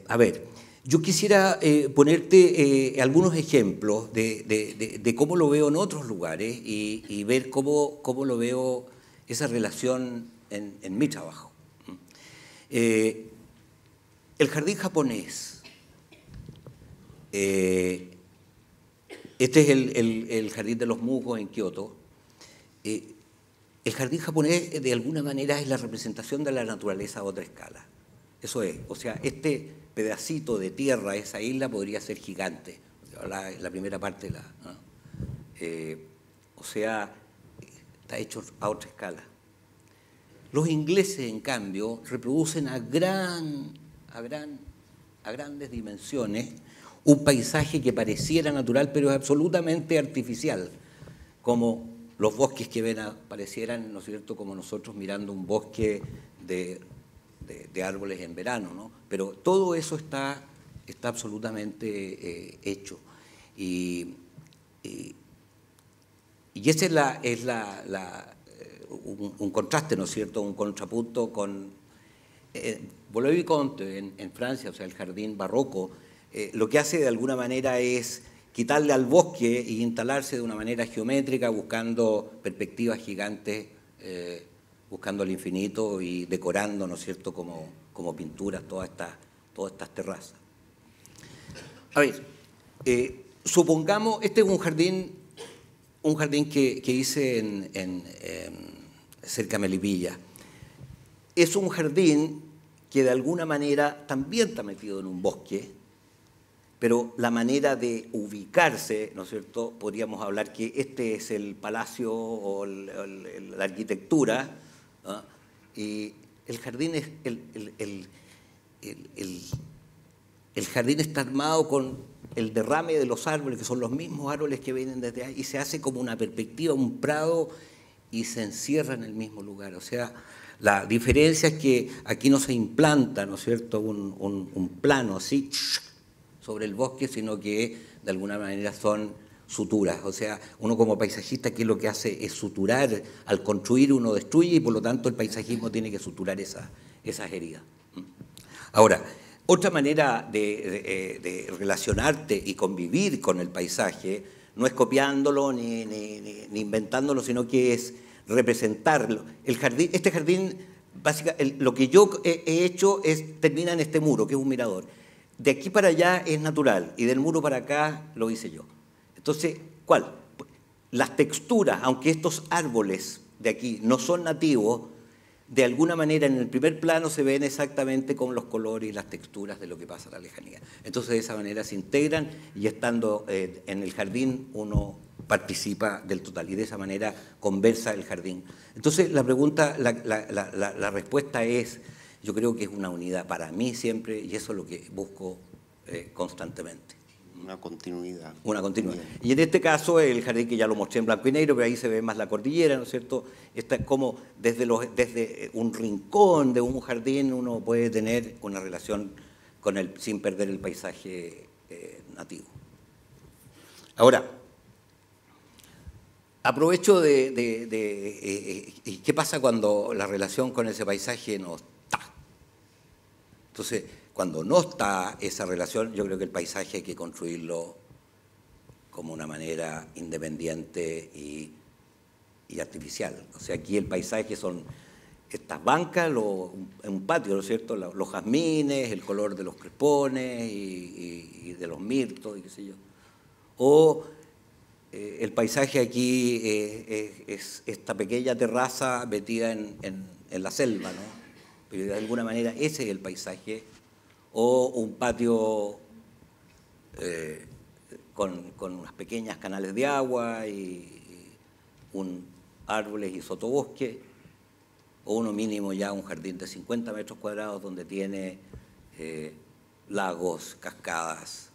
a ver, yo quisiera ponerte algunos ejemplos de cómo lo veo en otros lugares y ver cómo lo veo esa relación en mi trabajo. El jardín japonés, este es el jardín de los Mugos en Kioto. El jardín japonés, de alguna manera, es la representación de la naturaleza a otra escala. Eso es, o sea, este pedacito de tierra, esa isla, podría ser gigante. La primera parte, ¿no? O sea, está hecho a otra escala. Los ingleses, en cambio, reproducen a grandes dimensiones un paisaje que pareciera natural, pero es absolutamente artificial, como los bosques que ven parecieran, ¿no es cierto?, como nosotros mirando un bosque de árboles en verano, ¿no? Pero todo eso está absolutamente hecho. Y ese es un contraste, ¿no es cierto?, un contrapunto con Vaux-le-Vicomte en Francia, o sea, el jardín barroco. Lo que hace de alguna manera es quitarle al bosque e instalarse de una manera geométrica, buscando perspectivas gigantes, buscando el infinito y decorando, ¿no es cierto?, como pinturas todas estas terrazas. A ver, supongamos, este es un jardín que hice cerca de Melipilla. Es un jardín que de alguna manera también está metido en un bosque, pero la manera de ubicarse, ¿no es cierto?, podríamos hablar que este es el palacio o la arquitectura, ¿no? Y el jardín el jardín está armado con el derrame de los árboles, que son los mismos árboles que vienen desde ahí, y se hace como una perspectiva, un prado, y se encierra en el mismo lugar. O sea, la diferencia es que aquí no se implanta, ¿no es cierto?, un plano así sobre el bosque, sino que de alguna manera son suturas. O sea, uno como paisajista aquí lo que hace es suturar. Al construir uno destruye y por lo tanto el paisajismo tiene que suturar esas heridas. Ahora, otra manera de relacionarte y convivir con el paisaje no es copiándolo ni inventándolo, sino que es representarlo. Este jardín, básicamente, lo que yo he hecho termina en este muro, que es un mirador. De aquí para allá es natural y del muro para acá lo hice yo. Entonces, ¿cuál? Las texturas, aunque estos árboles de aquí no son nativos, de alguna manera en el primer plano se ven exactamente con los colores y las texturas de lo que pasa a la lejanía. Entonces de esa manera se integran y estando en el jardín uno participa del total y de esa manera conversa el jardín. Entonces la pregunta, la respuesta es, yo creo que es una unidad para mí siempre y eso es lo que busco constantemente. Una continuidad. Una continuidad. Y en este caso, el jardín que ya lo mostré en blanco y negro, pero ahí se ve más la cordillera, ¿no es cierto? Está como desde un rincón de un jardín uno puede tener una relación con sin perder el paisaje nativo. Ahora, aprovecho ¿qué pasa cuando la relación con ese paisaje no está? Entonces, cuando no está esa relación, yo creo que el paisaje hay que construirlo como una manera independiente y artificial. O sea, aquí el paisaje son estas bancas, un patio, ¿no es cierto? Los jazmines, el color de los crespones y de los mirtos y qué sé yo. O el paisaje aquí es esta pequeña terraza metida en la selva, ¿no? Pero de alguna manera ese es el paisaje. O un patio con unas pequeñas canales de agua y árboles y sotobosque, o uno mínimo ya un jardín de 50 metros cuadrados donde tiene lagos, cascadas,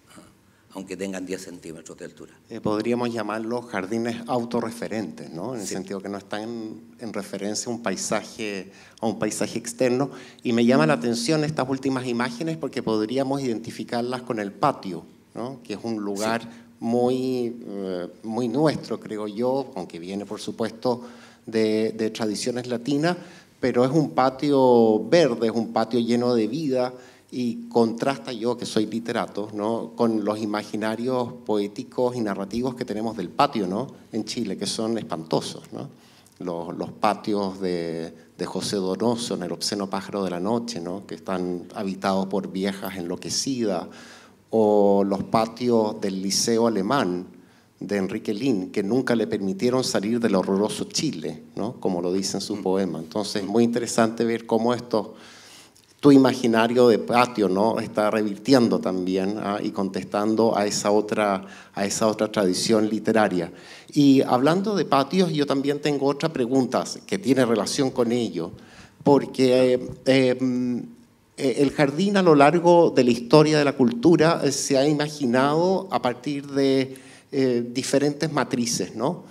aunque tengan 10 centímetros de altura. Podríamos llamarlos jardines autorreferentes, ¿no? En el sentido que no están en referencia a un paisaje externo. Y me llama la atención estas últimas imágenes porque podríamos identificarlas con el patio, ¿no? Que es un lugar muy nuestro, creo yo, aunque viene, por supuesto, de tradiciones latinas, pero es un patio verde, es un patio lleno de vida, y contrasta, yo que soy literato, ¿no?, con los imaginarios poéticos y narrativos que tenemos del patio, ¿no?, en Chile, que son espantosos, ¿no? Los patios de José Donoso en El obsceno pájaro de la noche, ¿no?, que están habitados por viejas enloquecidas, o los patios del Liceo Alemán de Enrique Lihn, que nunca le permitieron salir del horroroso Chile, ¿no?, como lo dice en su poema. Entonces es muy interesante ver cómo tu imaginario de patio, ¿no?, está revirtiendo también y contestando a esa otra tradición literaria. Y hablando de patios, yo también tengo otra pregunta que tiene relación con ello, porque el jardín a lo largo de la historia de la cultura se ha imaginado a partir de diferentes matrices, ¿no?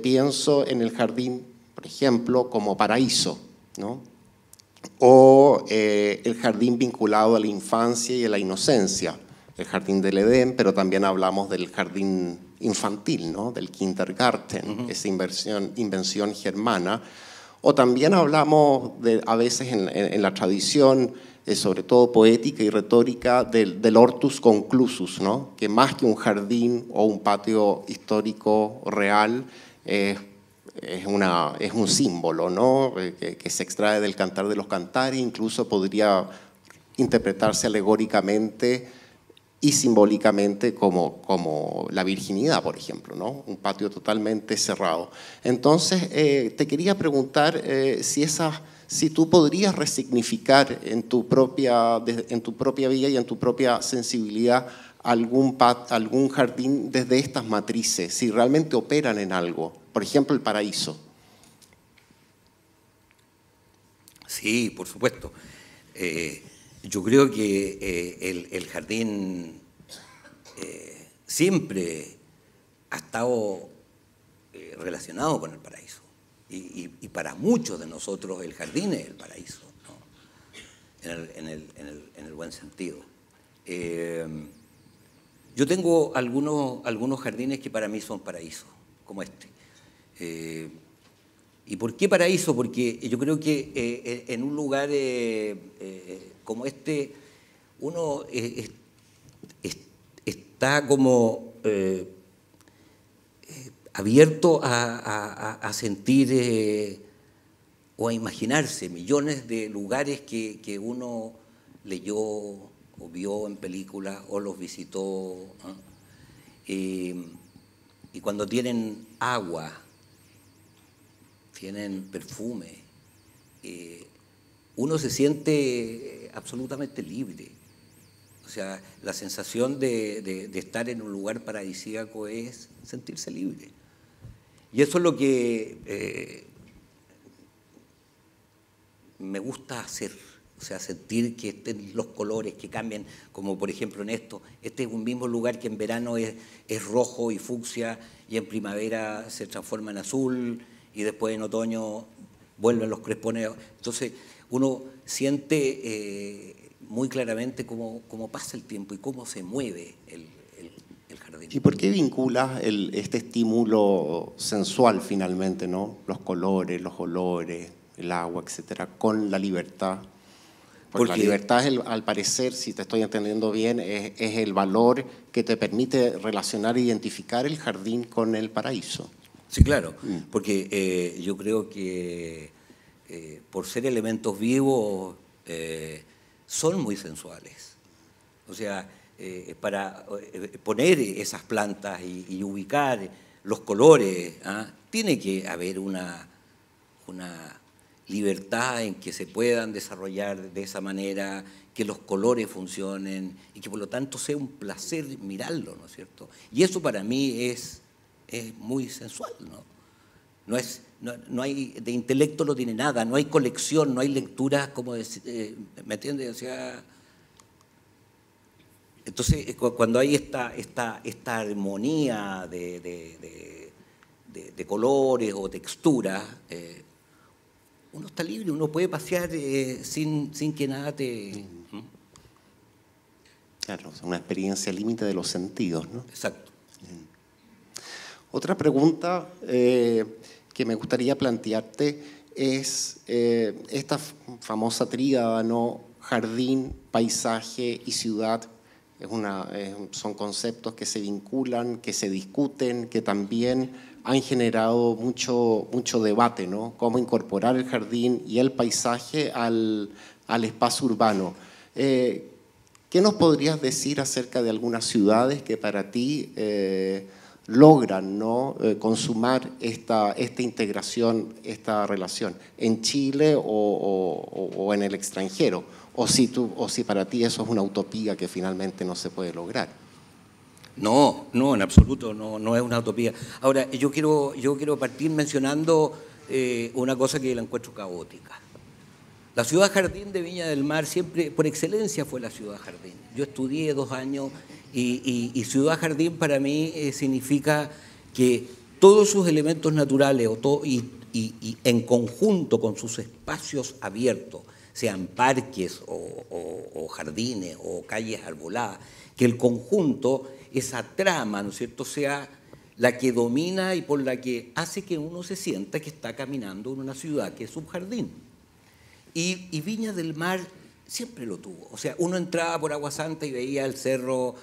Pienso en el jardín, por ejemplo, como paraíso, ¿no? O el jardín vinculado a la infancia y a la inocencia, el jardín del Edén, pero también hablamos del jardín infantil, ¿no? Del kindergarten, esa invención germana. O también hablamos a veces en la tradición, sobre todo poética y retórica, del hortus conclusus, ¿no? Que más que un jardín o un patio histórico real, es un símbolo, ¿no? Que se extrae del Cantar de los Cantares, incluso podría interpretarse alegóricamente y simbólicamente como la virginidad, por ejemplo, ¿no? Un patio totalmente cerrado. Entonces, te quería preguntar si tú podrías resignificar en tu propia vida y en tu propia sensibilidad algún jardín desde estas matrices, si realmente operan en algo. Por ejemplo, el paraíso. Sí, por supuesto. Yo creo que el jardín siempre ha estado relacionado con el paraíso. Y para muchos de nosotros el jardín es el paraíso, ¿no? En el buen sentido. Yo tengo algunos jardines que para mí son paraísos, como este. ¿Y por qué paraíso? Porque yo creo que en un lugar como este, uno está como abierto a sentir o a imaginarse millones de lugares que uno leyó o vio en películas o los visitó, ¿no? Y cuando tienen agua, tienen perfume, uno se siente absolutamente libre. O sea, la sensación de estar en un lugar paradisíaco es sentirse libre. Y eso es lo que me gusta hacer. O sea, sentir que estén los colores, que cambien, como por ejemplo en esto. Este es un mismo lugar que en verano es rojo y fucsia, y en primavera se transforma en azul, y después en otoño vuelven los crespones. Entonces uno siente muy claramente cómo pasa el tiempo y cómo se mueve el jardín. ¿Y por qué vinculas este estímulo sensual finalmente, ¿no? Los colores, los olores, el agua, etcétera, con la libertad? Porque la libertad, al parecer, si te estoy entendiendo bien, es el valor que te permite relacionar e identificar el jardín con el paraíso. Sí, claro, porque yo creo que por ser elementos vivos son muy sensuales. O sea, para poner esas plantas y ubicar los colores, tiene que haber una libertad en que se puedan desarrollar de esa manera, que los colores funcionen y que por lo tanto sea un placer mirarlo, ¿no es cierto? Y eso para mí es muy sensual, ¿no? No hay, de intelecto no tiene nada, no hay colección, no hay lectura, como ¿me entiendes? O sea, entonces cuando hay esta armonía de colores o texturas, uno está libre, uno puede pasear sin que nada te... Claro, una experiencia límite de los sentidos, ¿no? Exacto. Otra pregunta que me gustaría plantearte es esta famosa tríada, ¿no? Jardín, paisaje y ciudad. Son conceptos que se vinculan, que se discuten, que también han generado mucho debate, ¿no? Cómo incorporar el jardín y el paisaje al espacio urbano. ¿Qué nos podrías decir acerca de algunas ciudades que para ti logran, ¿no? Consumar esta integración, esta relación, en Chile o en el extranjero? O si para ti eso es una utopía que finalmente no se puede lograr. No, en absoluto, no es una utopía. Ahora, yo quiero partir mencionando una cosa que la encuentro caótica. La ciudad jardín de Viña del Mar siempre, por excelencia, fue la ciudad jardín. Yo estudié 2 años y ciudad jardín para mí significa que todos sus elementos naturales y en conjunto con sus espacios abiertos, sean parques o jardines o calles arboladas, que el conjunto, esa trama, ¿no es cierto?, sea la que domina y por la que hace que uno se sienta que está caminando en una ciudad que es un jardín. Y Viña del Mar siempre lo tuvo. O sea, uno entraba por Agua Santa y veía el cerro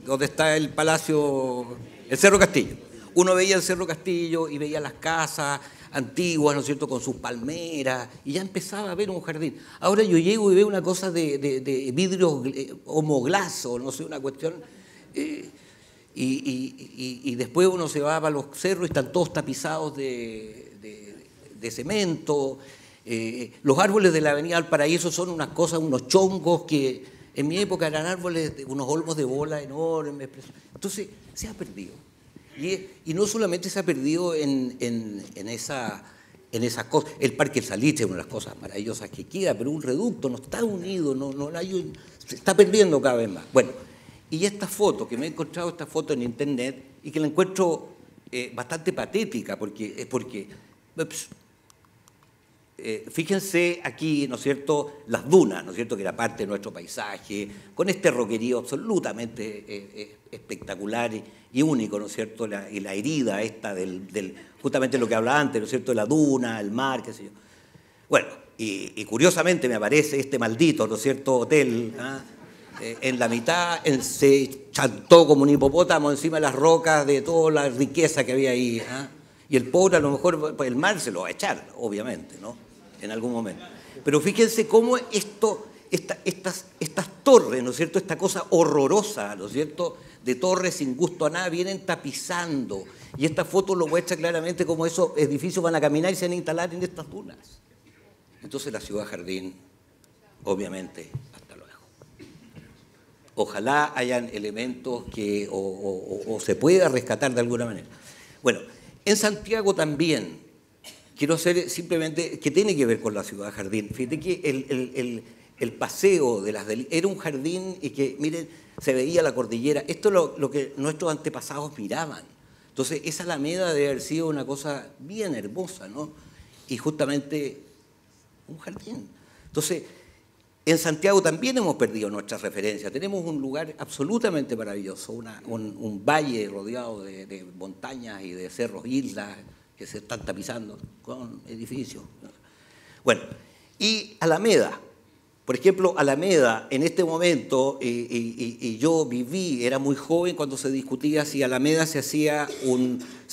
donde está el palacio, el Cerro Castillo. Uno veía el Cerro Castillo y veía las casas antiguas, ¿no es cierto?, con sus palmeras, y ya empezaba a ver un jardín. Ahora yo llego y veo una cosa de vidrio homoglaso, no sé, una cuestión... y después uno se va a los cerros y están todos tapizados de cemento. Los árboles de la Avenida Valparaíso son unas cosas, unos chongos que en mi época eran árboles, unos olmos de bola enormes. Entonces se ha perdido. Y no solamente se ha perdido en esas cosas. El Parque del Salitre es una de las cosas maravillosas que queda, pero un reducto no está unido, se está perdiendo cada vez más. Bueno, y esta foto, que me he encontrado esta foto en internet y que la encuentro bastante patética, porque fíjense aquí, ¿no es cierto?, las dunas, ¿no es cierto?, que era parte de nuestro paisaje, con este roquerío absolutamente espectacular y único, ¿no es cierto?, y la herida esta justamente lo que hablaba antes, ¿no es cierto?, de la duna, el mar, qué sé yo. Bueno, y curiosamente me aparece este maldito, ¿no es cierto?, hotel, en la mitad se chantó como un hipopótamo encima de las rocas de toda la riqueza que había ahí, y el pobre a lo mejor el mar se lo va a echar, obviamente, ¿no?, en algún momento. Pero fíjense cómo estas torres, ¿no es cierto?, esta cosa horrorosa, ¿no es cierto?, de torres sin gusto a nada, vienen tapizando. Y esta foto lo muestra claramente cómo esos edificios van a caminar y se van a instalar en estas dunas. Entonces la ciudad jardín, obviamente, hasta luego. Ojalá hayan elementos que o se pueda rescatar de alguna manera. Bueno, en Santiago también, quiero hacer simplemente, que tiene que ver con la ciudad jardín. Fíjate que el paseo de las era un jardín y que, miren, se veía la cordillera. Esto es lo que nuestros antepasados miraban. Entonces, esa alameda debe haber sido una cosa bien hermosa, ¿no? Y justamente un jardín. Entonces, en Santiago también hemos perdido nuestras referencias. Tenemos un lugar absolutamente maravilloso, un valle rodeado de montañas y de cerros, islas que se están tapizando con edificios. Bueno, y Alameda. Por ejemplo, Alameda, en este momento, y yo viví, era muy joven cuando se discutía si Alameda se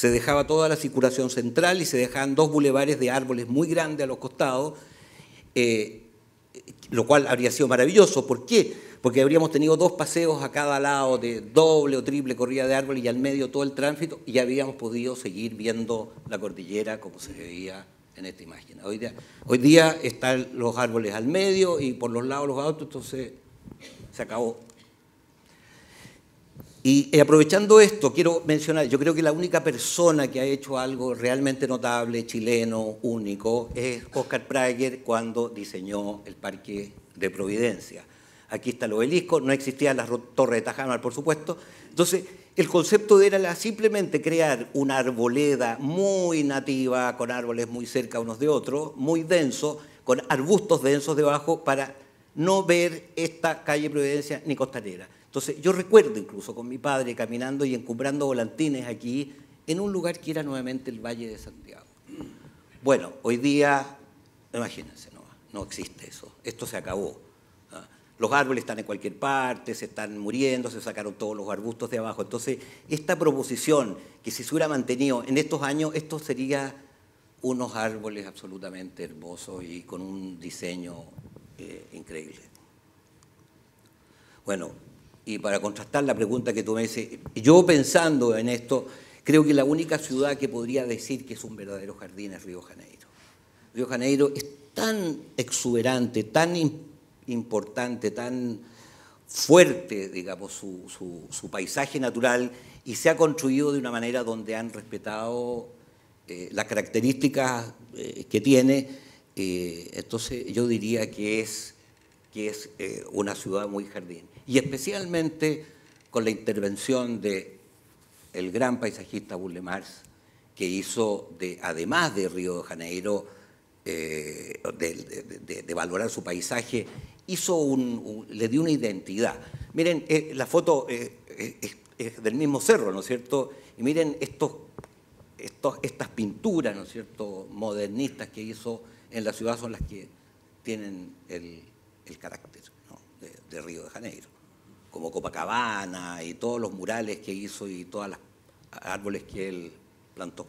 dejaba toda la circulación central y se dejaban 2 bulevares de árboles muy grandes a los costados, lo cual habría sido maravilloso. ¿Por qué? Porque habríamos tenido 2 paseos a cada lado de doble o triple corrida de árboles y al medio todo el tránsito, y habríamos podido seguir viendo la cordillera como se veía en esta imagen. Hoy día están los árboles al medio y por los lados los autos, entonces se acabó. Y aprovechando esto, quiero mencionar, yo creo que la única persona que ha hecho algo realmente notable, chileno, único, es Oscar Prager cuando diseñó el Parque de Providencia. Aquí está el obelisco, no existían las torres de Tajamar, por supuesto. Entonces, el concepto de era simplemente crear una arboleda muy nativa, con árboles muy cerca unos de otros, muy denso, con arbustos densos debajo, para no ver esta calle Providencia ni Costanera. Entonces, yo recuerdo incluso con mi padre caminando y encumbrando volantines aquí, en un lugar que era nuevamente el Valle de Santiago. Bueno, hoy día, imagínense, no existe eso, esto se acabó. Los árboles están en cualquier parte, se están muriendo, se sacaron todos los arbustos de abajo. Entonces, esta proposición, que si se hubiera mantenido en estos años, esto sería unos árboles absolutamente hermosos y con un diseño increíble. Bueno, y para contrastar la pregunta que tú me dices, yo pensando en esto, creo que la única ciudad que podría decir que es un verdadero jardín es Río de Janeiro. Río de Janeiro es tan exuberante, tan importante, tan fuerte, digamos, su paisaje natural, y se ha construido de una manera donde han respetado las características que tiene. Entonces yo diría que es una ciudad muy jardín. Y especialmente con la intervención del gran paisajista Burle Marx, que hizo, además de Río de Janeiro, de valorar su paisaje, le dio una identidad. Miren, la foto es del mismo cerro, ¿no es cierto? Y miren estas pinturas, ¿no es cierto?, modernistas que hizo en la ciudad son las que tienen el carácter, ¿no?, de Río de Janeiro, como Copacabana y todos los murales que hizo y todos los árboles que él plantó.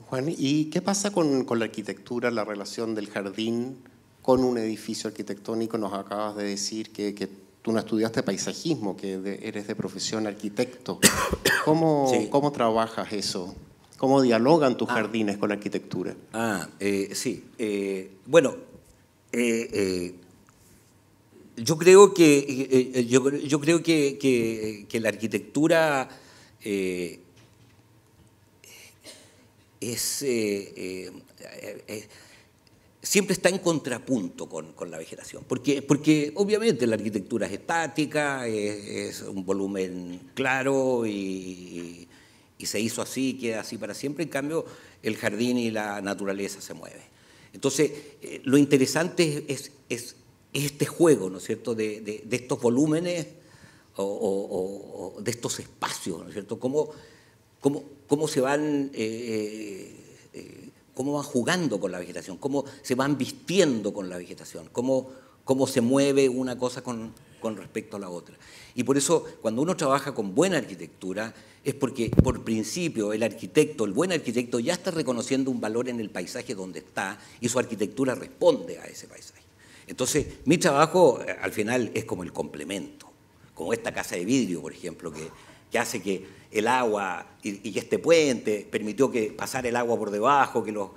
Juan, ¿y qué pasa con la arquitectura, la relación del jardín con un edificio arquitectónico? Nos acabas de decir que tú no estudiaste paisajismo, que eres de profesión arquitecto. ¿Cómo trabajas eso? ¿Cómo dialogan tus jardines con la arquitectura? Sí. Bueno, yo creo que la arquitectura siempre está en contrapunto con la vegetación, porque obviamente la arquitectura es estática, es un volumen claro y se hizo así, queda así para siempre. En cambio, el jardín y la naturaleza se mueven. Entonces, lo interesante es este juego, ¿no es cierto?, de estos volúmenes o de estos espacios, ¿no es cierto?, cómo se van... cómo van jugando con la vegetación, cómo se van vistiendo con la vegetación, cómo se mueve una cosa con respecto a la otra. Y por eso, cuando uno trabaja con buena arquitectura, es porque, por principio, el buen arquitecto ya está reconociendo un valor en el paisaje donde está y su arquitectura responde a ese paisaje. Entonces, mi trabajo, al final, es como el complemento, como esta casa de vidrio, por ejemplo, que hace que el agua y este puente permitió que pasara el agua por debajo, que los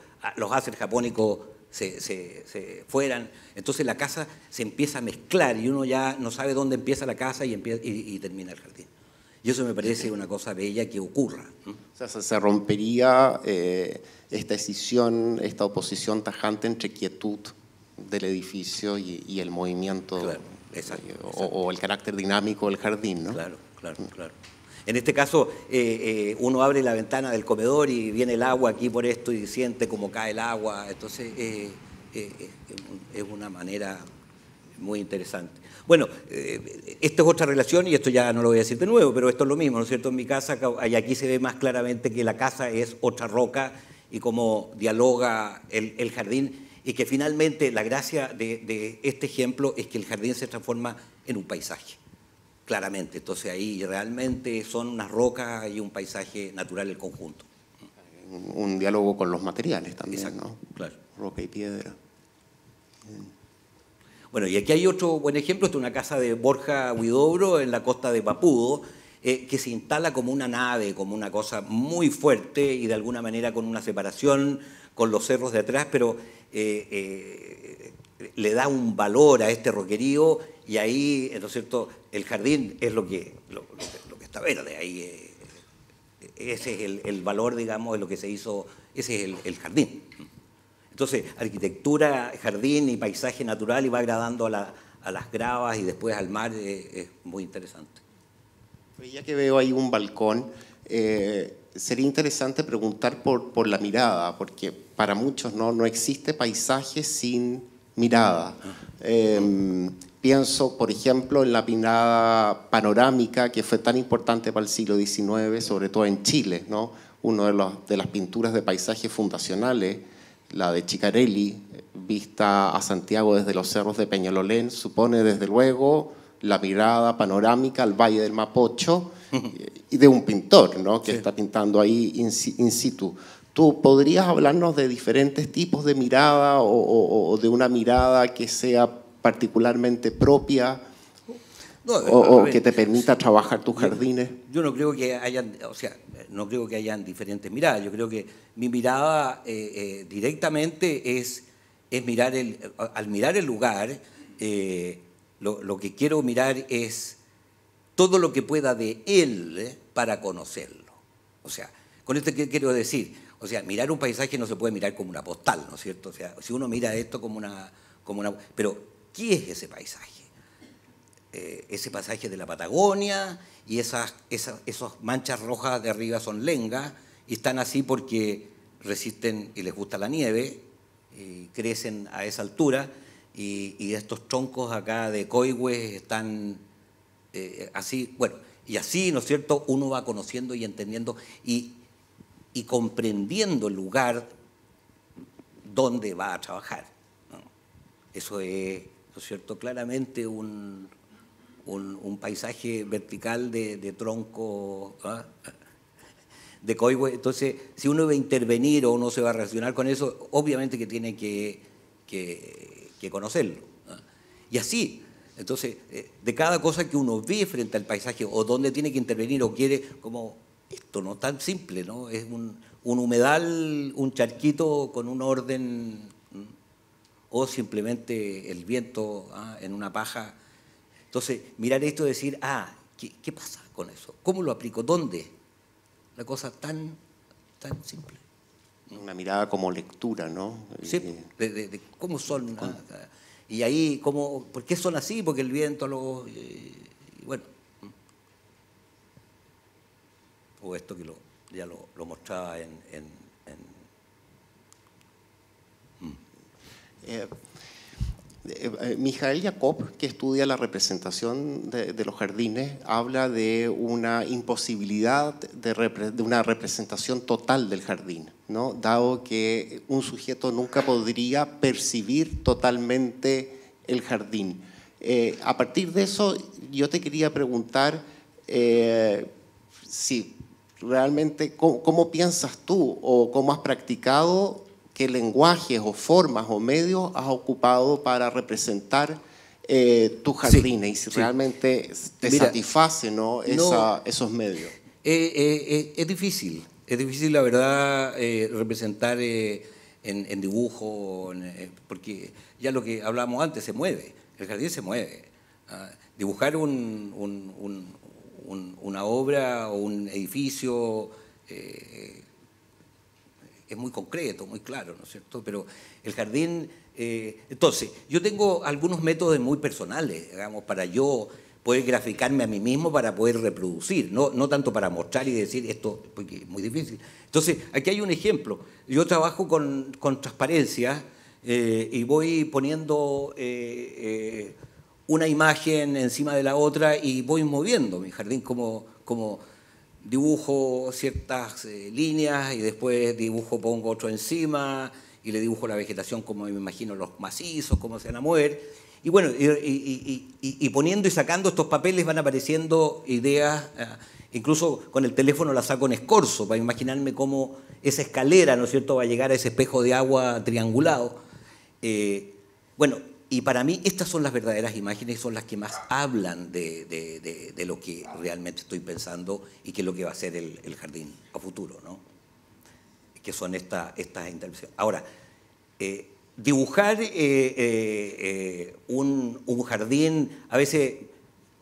áceres japónicos se fueran. Entonces la casa se empieza a mezclar y uno ya no sabe dónde empieza la casa y termina el jardín. Y eso me parece una cosa bella que ocurra. O sea, se rompería esta escisión, esta oposición tajante entre quietud del edificio y el movimiento, claro, exacto. O el carácter dinámico del jardín, ¿no? Claro. En este caso, uno abre la ventana del comedor y viene el agua aquí por esto y siente cómo cae el agua. Entonces, es una manera muy interesante. Bueno, esta es otra relación y esto ya no lo voy a decir de nuevo, pero esto es lo mismo, ¿no es cierto? En mi casa, y aquí se ve más claramente que la casa es otra roca y cómo dialoga el jardín, y que finalmente la gracia de este ejemplo es que el jardín se transforma en un paisaje. Claramente, entonces ahí realmente son unas rocas y un paisaje natural el conjunto. Un diálogo con los materiales también, exacto, ¿no? Claro. Roca y piedra. Bueno, y aquí hay otro buen ejemplo, esta es una casa de Borja Huidobro en la costa de Papudo, que se instala como una nave, como una cosa muy fuerte y de alguna manera con una separación con los cerros de atrás, pero le da un valor a este roquerío y ahí, ¿no es cierto?, el jardín es lo que está verde, ahí ese es el valor, digamos, de lo que se hizo, ese es el jardín. Entonces, arquitectura, jardín y paisaje natural y va agradando a las gravas y después al mar, es muy interesante. Ya que veo ahí un balcón, sería interesante preguntar por la mirada, porque para muchos no existe paisaje sin mirada. Pienso, por ejemplo, en la mirada panorámica que fue tan importante para el siglo XIX, sobre todo en Chile, ¿no? Una de las pinturas de paisajes fundacionales, la de Chicarelli, vista a Santiago desde los cerros de Peñalolén, supone desde luego la mirada panorámica al Valle del Mapocho y de un pintor, ¿no?, que está pintando ahí in situ. ¿Tú podrías hablarnos de diferentes tipos de mirada o de una mirada que sea particularmente propia o que te permita trabajar tus jardines? Yo no creo que no creo que hayan diferentes miradas. Yo creo que mi mirada directamente es mirar al mirar el lugar, lo que quiero mirar es todo lo que pueda de él para conocerlo. O sea, con esto, ¿qué quiero decir? O sea, mirar un paisaje no se puede mirar como una postal, ¿no es cierto? O sea, si uno mira esto como una... Pero, ¿qué es ese paisaje? ese pasaje de la Patagonia, y esas manchas rojas de arriba son lengas, y están así porque resisten y les gusta la nieve, y crecen a esa altura, y estos troncos acá de coigües están así, bueno, y así, ¿no es cierto?, uno va conociendo y entendiendo y comprendiendo el lugar donde va a trabajar, ¿no? Eso es, ¿no es cierto?, claramente un paisaje vertical de tronco, ¿ah?, de coigüe. Entonces, si uno va a intervenir o uno se va a relacionar con eso, obviamente que tiene que conocerlo, ¿ah? Y así, entonces, de cada cosa que uno ve frente al paisaje o donde tiene que intervenir o quiere, como esto no es tan simple, ¿no? Es un humedal, un charquito con un orden, ¿no?, o simplemente el viento, ¿ah?, en una paja. Entonces, mirar esto y decir, ¿qué pasa con eso? ¿Cómo lo aplico? ¿Dónde? Una cosa tan simple. Una mirada como lectura, ¿no? Sí, de cómo son. Y ahí, ¿por qué son así? Porque el viento bueno. O esto que ya lo mostraba Mijael Jacob, que estudia la representación de los jardines, habla de una imposibilidad de una representación total del jardín, ¿no? Dado que un sujeto nunca podría percibir totalmente el jardín. A partir de eso, yo te quería preguntar si realmente, ¿cómo piensas tú o cómo has practicado, qué lenguajes o formas o medios has ocupado para representar tus jardines, y si realmente te satisface, ¿no? Esos medios? Es difícil la verdad representar en dibujo, porque ya lo que hablábamos antes se mueve, el jardín se mueve. Dibujar una obra o un edificio es muy concreto, muy claro, ¿no es cierto? Pero el jardín, entonces, yo tengo algunos métodos muy personales, digamos, para yo poder graficarme a mí mismo, para poder reproducir, no tanto para mostrar y decir esto, porque es muy difícil. Entonces, aquí hay un ejemplo. Yo trabajo con transparencia y voy poniendo una imagen encima de la otra y voy moviendo mi jardín como dibujo ciertas líneas y después pongo otro encima y le dibujo la vegetación como me imagino los macizos, cómo se van a mover. Y bueno, y poniendo y sacando estos papeles van apareciendo ideas, incluso con el teléfono las saco en escorzo para imaginarme cómo esa escalera, ¿no es cierto?, va a llegar a ese espejo de agua triangulado. Bueno, y para mí estas son las verdaderas imágenes, son las que más hablan de lo que realmente estoy pensando y qué es lo que va a ser el jardín a futuro, ¿no? Que son estas intervenciones. Ahora, dibujar un jardín, a veces,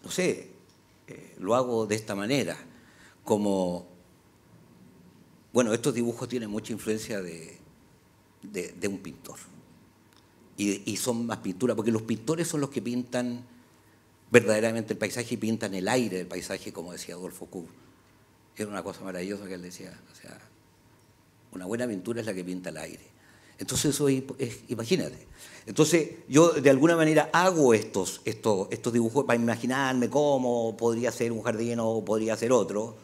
no sé, lo hago de esta manera, como, bueno, estos dibujos tienen mucha influencia de un pintor. Y son más pinturas, porque los pintores son los que pintan verdaderamente el paisaje y pintan el aire del paisaje, como decía Adolfo Kuh. Era una cosa maravillosa que él decía, o sea, una buena pintura es la que pinta el aire. Entonces eso imagínate. Entonces yo de alguna manera hago estos dibujos para imaginarme cómo podría ser un jardín o podría ser otro,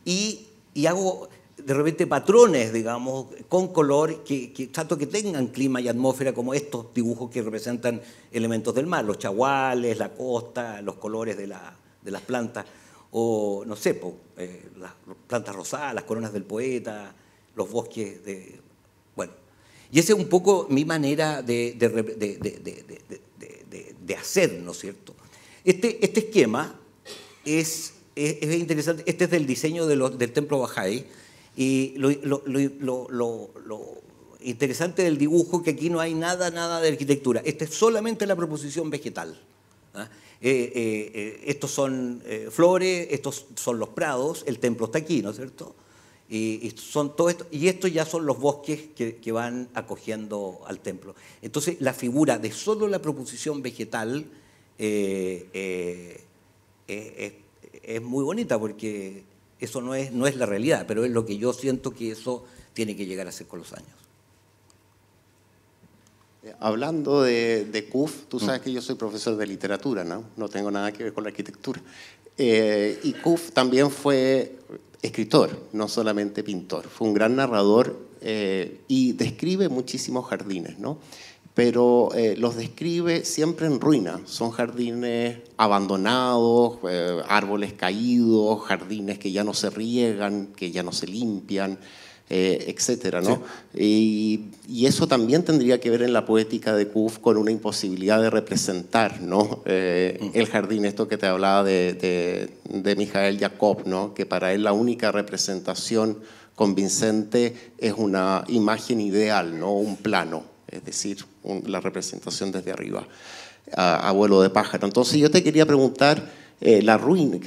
y hago de repente patrones, digamos, con color, tanto que tengan clima y atmósfera, como estos dibujos que representan elementos del mar, los chaguales, la costa, los colores de las plantas, o no sé, las plantas rosadas, las coronas del poeta, los bosques bueno. Y esa es un poco mi manera de hacer, ¿no es cierto? Este esquema es interesante. Este es del diseño del templo Bahá'í. Y lo interesante del dibujo es que aquí no hay nada de arquitectura. Esta es solamente la proposición vegetal. Estos son flores, estos son los prados, el templo está aquí, ¿no es cierto? Y son todo esto, y estos ya son los bosques que van acogiendo al templo. Entonces, la figura de solo la proposición vegetal es muy bonita, porque eso no es la realidad, pero es lo que yo siento que eso tiene que llegar a ser con los años. Hablando de CUF, tú sabes que yo soy profesor de literatura, ¿no? No tengo nada que ver con la arquitectura. Y CUF también fue escritor, no solamente pintor. Fue un gran narrador y describe muchísimos jardines, ¿no? Pero los describe siempre en ruina. Son jardines abandonados, árboles caídos, jardines que ya no se riegan, que ya no se limpian, etcétera, ¿no? Sí. Y eso también tendría que ver en la poética de CUF con una imposibilidad de representar, ¿no? El jardín, esto que te hablaba de Mijael Jacob, ¿no? Que para él la única representación convincente es una imagen ideal, ¿no? Un plano, es decir, la representación desde arriba, a vuelo de pájaro. Entonces yo te quería preguntar la ruina,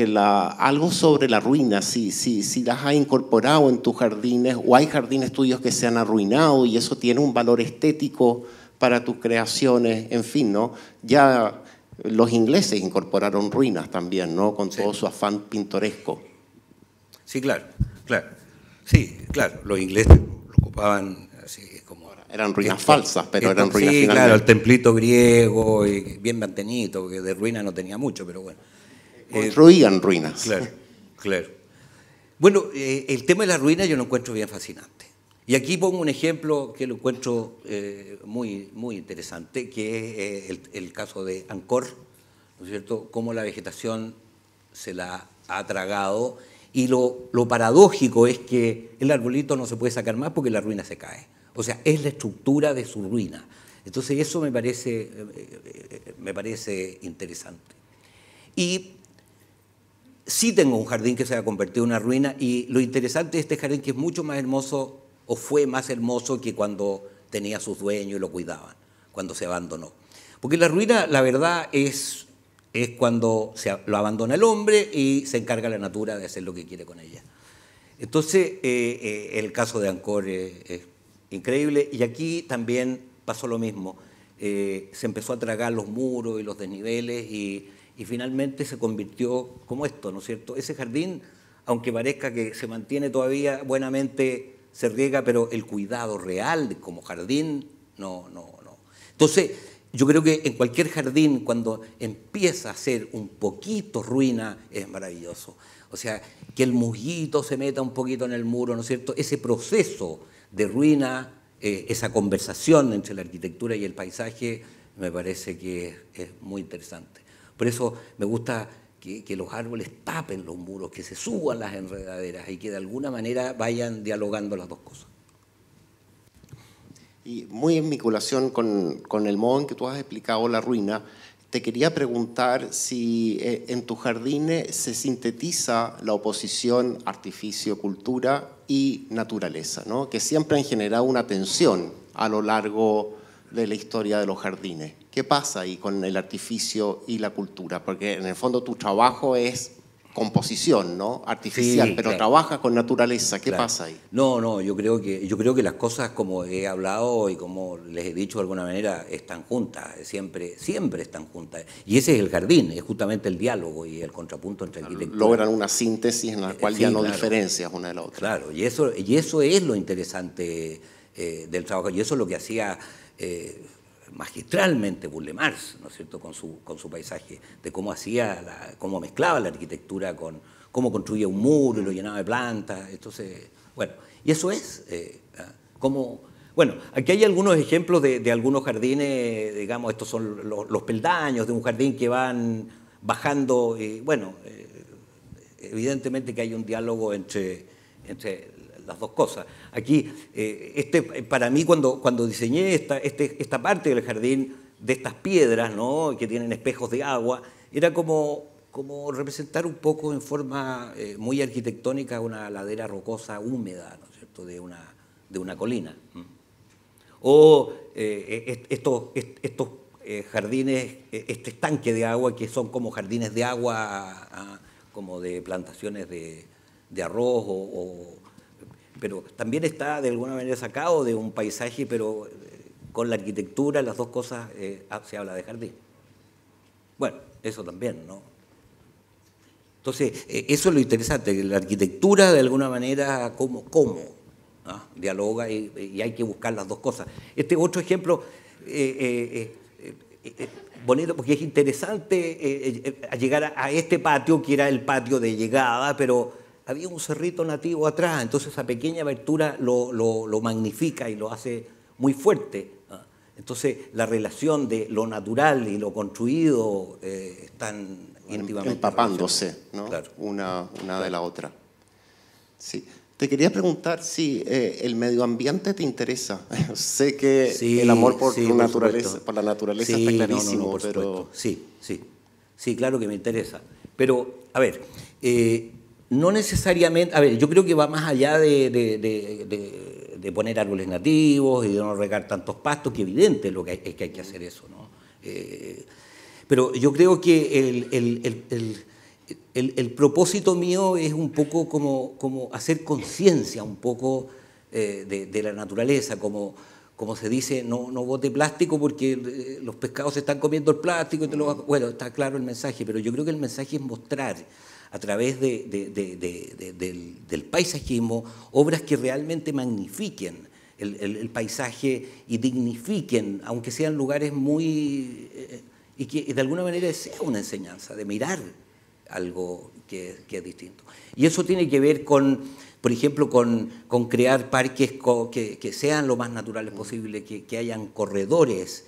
algo sobre la ruina, si las has incorporado en tus jardines, o hay jardines tuyos que se han arruinado y eso tiene un valor estético para tus creaciones, en fin, ¿no? Ya los ingleses incorporaron ruinas también, ¿no? Con todo su afán pintoresco. Sí, claro. Sí, claro, los ingleses lo ocupaban así como... Eran ruinas falsas, pero eran ruinas sí, finalmente. Claro, el templito griego, y bien mantenido, que de ruina no tenía mucho, pero bueno. Construían ruinas. Claro. Bueno, el tema de la ruina yo lo encuentro bien fascinante. Y aquí pongo un ejemplo que lo encuentro muy interesante, que es el caso de Angkor, ¿no es cierto? Cómo la vegetación se la ha tragado, y lo paradójico es que el arbolito no se puede sacar más porque la ruina se cae. O sea, es la estructura de su ruina. Entonces eso me parece interesante. Y sí tengo un jardín que se ha convertido en una ruina, y lo interesante de este jardín que es mucho más hermoso, o fue más hermoso que cuando tenía sus dueños y lo cuidaban, cuando se abandonó. Porque la ruina, la verdad, es cuando lo abandona el hombre y se encarga la natura de hacer lo que quiere con ella. Entonces, el caso de Angkor es increíble, y aquí también pasó lo mismo. Se empezó a tragar los muros y los desniveles, y finalmente se convirtió como esto, ¿no es cierto? Ese jardín, aunque parezca que se mantiene todavía buenamente, se riega, pero el cuidado real como jardín, no. Entonces, yo creo que en cualquier jardín, cuando empieza a ser un poquito ruina, es maravilloso. O sea, que el musguito se meta un poquito en el muro, ¿no es cierto? Ese proceso de ruina, esa conversación entre la arquitectura y el paisaje, me parece que es muy interesante. Por eso me gusta que los árboles tapen los muros, que se suban las enredaderas y que de alguna manera vayan dialogando las dos cosas. Y muy en vinculación con el modo en que tú has explicado la ruina, te quería preguntar si en tus jardines se sintetiza la oposición artificio-cultura y naturaleza, ¿no? Que siempre han generado una tensión a lo largo de la historia de los jardines. ¿Qué pasa ahí con el artificio y la cultura? Porque en el fondo tu trabajo es composición, ¿no? Artificial, sí, pero claro, trabajas con naturaleza. ¿Qué pasa ahí? No, yo creo que las cosas, como he hablado y como les he dicho de alguna manera, están juntas, siempre están juntas. Y ese es el jardín, es justamente el diálogo y el contrapunto entre arquitectura. Logran una síntesis en la cual ya no diferencias una de la otra. Claro, y eso es lo interesante del trabajo, y eso es lo que hacía magistralmente Burle Marx, ¿no es cierto?, con su paisaje, de cómo cómo mezclaba la arquitectura con cómo construía un muro y lo llenaba de plantas. Entonces, bueno, y eso es bueno, aquí hay algunos ejemplos de algunos jardines, digamos, estos son los peldaños de un jardín que van bajando, bueno, evidentemente que hay un diálogo entre las dos cosas. Aquí, para mí, cuando diseñé esta parte del jardín, de estas piedras, ¿no?, que tienen espejos de agua, era como representar un poco en forma muy arquitectónica una ladera rocosa húmeda, ¿no es cierto?, de una colina. O estos jardines, este estanque de agua, que son como jardines de agua, como de plantaciones de arroz, pero también está de alguna manera sacado de un paisaje, pero con la arquitectura, las dos cosas, se habla de jardín. Bueno, eso también, ¿no? Entonces, eso es lo interesante, que la arquitectura de alguna manera, ¿cómo? ¿No? Dialoga y hay que buscar las dos cosas. Este otro ejemplo, bonito porque es interesante llegar a este patio, que era el patio de llegada, pero había un cerrito nativo atrás, entonces esa pequeña abertura lo magnifica y lo hace muy fuerte. Entonces, la relación de lo natural y lo construido están íntimamente empapándose, ¿no? Claro. Una de la otra. Sí. Te quería preguntar si el medio ambiente te interesa. Sé que Sí, el amor por, sí, la naturaleza Sí, está clarísimo, por pero... supuesto. Sí, claro que me interesa. Pero, a ver, no necesariamente, a ver, yo creo que va más allá de poner árboles nativos y de no regar tantos pastos, que evidente lo que es que hay que hacer eso, ¿no? Pero yo creo que el propósito mío es un poco como hacer conciencia un poco de la naturaleza, como se dice, no bote plástico porque los pescados se están comiendo el plástico. Bueno, está claro el mensaje, pero yo creo que el mensaje es mostrar a través del paisajismo obras que realmente magnifiquen el paisaje y dignifiquen, aunque sean lugares muy... y que de alguna manera sea una enseñanza, de mirar algo que es distinto. Y eso tiene que ver con, por ejemplo, con crear parques que sean lo más naturales posible, que hayan corredores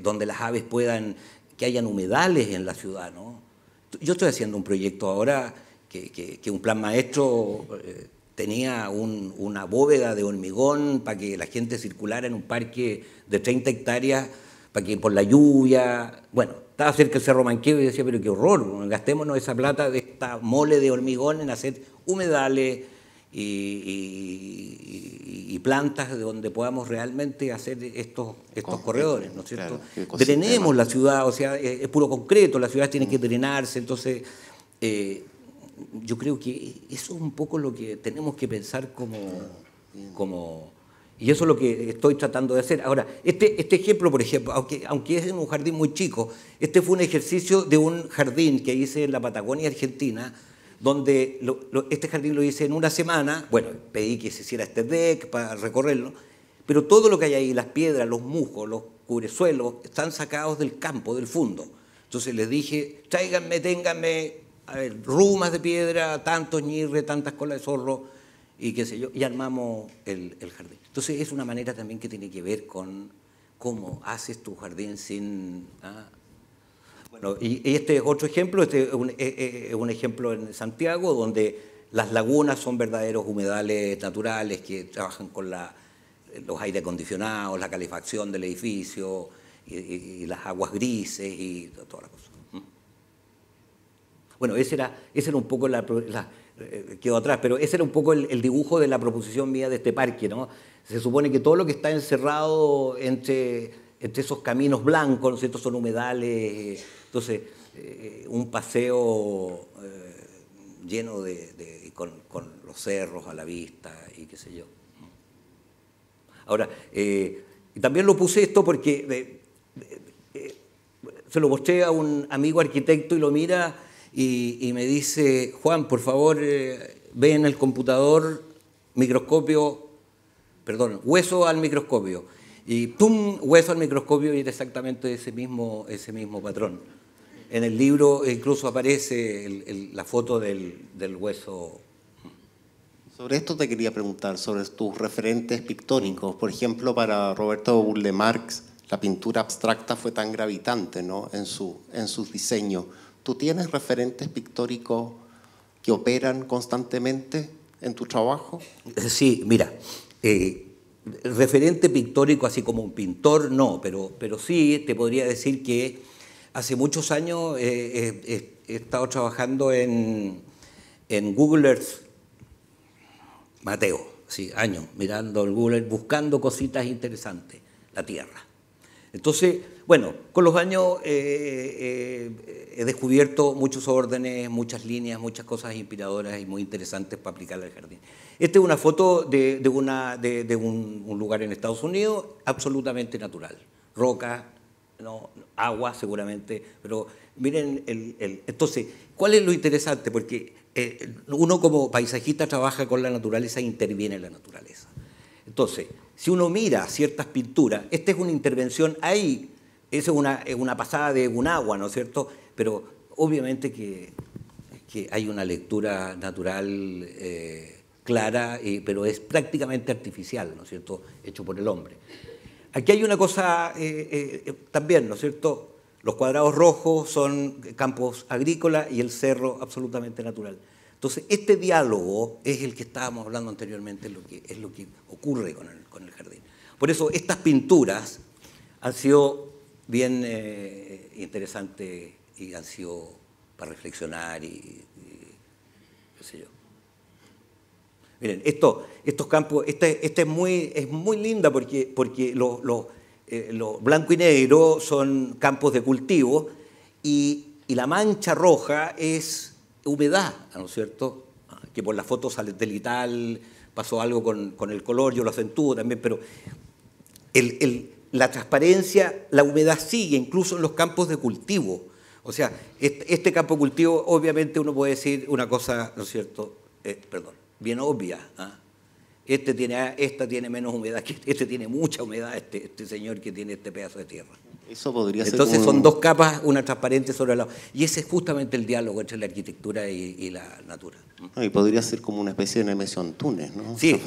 donde las aves puedan, que hayan humedales en la ciudad, ¿no? Yo estoy haciendo un proyecto ahora que un plan maestro tenía una bóveda de hormigón para que la gente circulara en un parque de 30 hectáreas, para que por la lluvia, bueno, estaba cerca del Cerro Manquehue y decía, pero qué horror, gastémonos esa plata de esta mole de hormigón en hacer humedales y plantas de donde podamos realmente hacer estos corredores, ¿no es cierto? Claro, drenemos la ciudad, o sea, es puro concreto, las ciudades tienen que drenarse, entonces yo creo que eso es un poco lo que tenemos que pensar y eso es lo que estoy tratando de hacer. Ahora, este ejemplo, por ejemplo, aunque es en un jardín muy chico, este fue un ejercicio de un jardín que hice en la Patagonia Argentina, donde este jardín lo hice en una semana. Bueno, pedí que se hiciera este deck para recorrerlo, pero todo lo que hay ahí, las piedras, los musgos, los cubresuelos, están sacados del campo, del fondo. Entonces les dije, ténganme, a ver, rumas de piedra, tantos ñirres, tantas colas de zorro, y qué sé yo, y armamos el jardín. Entonces es una manera también que tiene que ver con cómo haces tu jardín sin... Bueno, y este es otro ejemplo, este es un ejemplo en Santiago, donde las lagunas son verdaderos humedales naturales que trabajan con los aire acondicionados, la calefacción del edificio, y las aguas grises y toda la cosa. Bueno, ese era un poco quedó atrás, pero ese era un poco el dibujo de la proposición mía de este parque, ¿no? Se supone que todo lo que está encerrado entre esos caminos blancos, ¿no es cierto?, son humedales. Entonces, un paseo lleno con los cerros a la vista y qué sé yo. Ahora, y también lo puse esto porque se lo mostré a un amigo arquitecto y lo mira y me dice, Juan, por favor, ve en el computador hueso al microscopio. Y ¡pum!, hueso al microscopio, y era exactamente ese mismo patrón. En el libro incluso aparece la foto del hueso. Sobre esto te quería preguntar, sobre tus referentes pictóricos. Por ejemplo, para Roberto Burle Marx, la pintura abstracta fue tan gravitante, ¿no?, en sus diseños. ¿Tú tienes referentes pictóricos que operan constantemente en tu trabajo? Sí, mira, referente pictórico así como un pintor, no, pero sí te podría decir que hace muchos años he estado trabajando en Google Earth, Mateo, sí, años, mirando el Google Earth, buscando cositas interesantes, la Tierra. Entonces, bueno, con los años he descubierto muchos órdenes, muchas líneas, muchas cosas inspiradoras y muy interesantes para aplicarla al jardín. Esta es una foto de un lugar en Estados Unidos absolutamente natural. Roca, no, agua seguramente, pero miren, entonces, ¿cuál es lo interesante? Porque uno como paisajista trabaja con la naturaleza e interviene en la naturaleza. Entonces, si uno mira ciertas pinturas, esta es una intervención ahí, esa es una pasada de un agua, ¿no es cierto? Pero obviamente que hay una lectura natural clara, pero es prácticamente artificial, ¿no es cierto?, hecho por el hombre. Aquí hay una cosa también, ¿no es cierto? Los cuadrados rojos son campos agrícolas y el cerro absolutamente natural. Entonces, este diálogo es el que estábamos hablando anteriormente, es lo que ocurre con el jardín. Por eso, estas pinturas han sido bien interesantes y han sido para reflexionar y qué sé yo. Miren, estos campos, es muy linda porque los blanco y negro son campos de cultivo y la mancha roja es humedad, ¿no es cierto? Que por la foto satelital pasó algo con el color, yo lo acentúo también, pero la transparencia, la humedad sigue incluso en los campos de cultivo. O sea, este campo de cultivo, obviamente uno puede decir una cosa, ¿no es cierto? Bien obvia. ¿Ah? Esta tiene menos humedad, este tiene mucha humedad, este señor que tiene este pedazo de tierra. Eso podría ser. Entonces son dos capas, una transparente sobre la otra. Y ese es justamente el diálogo entre la arquitectura y la natura. Y podría ser como una especie de Nemesio Antunes, ¿no? Sí,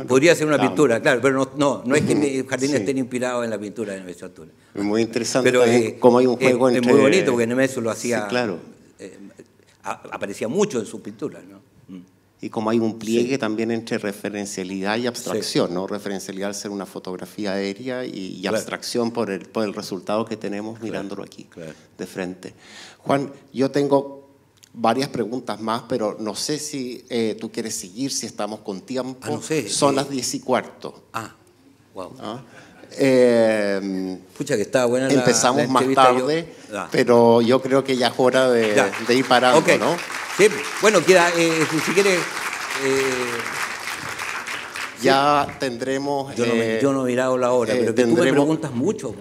podría ser una pintura, claro, pero no es que mis jardines estén inspirados en la pintura de Nemesio Antunes. Es muy interesante, pero cómo hay un juego entre... Es muy bonito porque Nemesio lo hacía... Sí, claro. Aparecía mucho en sus pinturas, ¿no? Y como hay un pliegue también entre referencialidad y abstracción, ¿no? Referencialidad al ser una fotografía aérea y abstracción por el resultado que tenemos mirándolo aquí, de frente. Juan, yo tengo varias preguntas más, pero no sé si tú quieres seguir, si estamos con tiempo. No sé. Son las 10:15. Wow. Pucha, que estaba buena empezamos más tarde, pero yo creo que ya es hora de ir parando, ¿no? Sí, bueno, queda, si quieres... ya tendremos... Yo no he mirado la hora, pero que tú me preguntas mucho.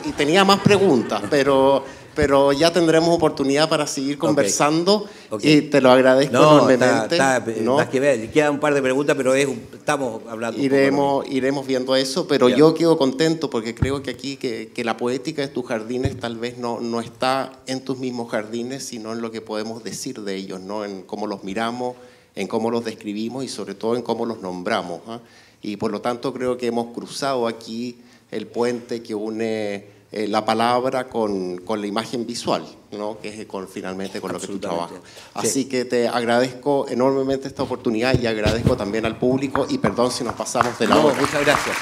Y tenía más preguntas, pero ya tendremos oportunidad para seguir conversando y te lo agradezco enormemente. Más que ver, queda un par de preguntas, pero estamos hablando. Iremos viendo eso, pero yo quedo contento porque creo que aquí que la poética de tus jardines tal vez no está en tus mismos jardines, sino en lo que podemos decir de ellos, ¿no? En cómo los miramos, en cómo los describimos y sobre todo en cómo los nombramos. Y por lo tanto creo que hemos cruzado aquí el puente que une la palabra con la imagen visual, ¿no? Que es finalmente con lo que tú trabajas. Así que te agradezco enormemente esta oportunidad y agradezco también al público y perdón si nos pasamos de la hora. Muchas gracias.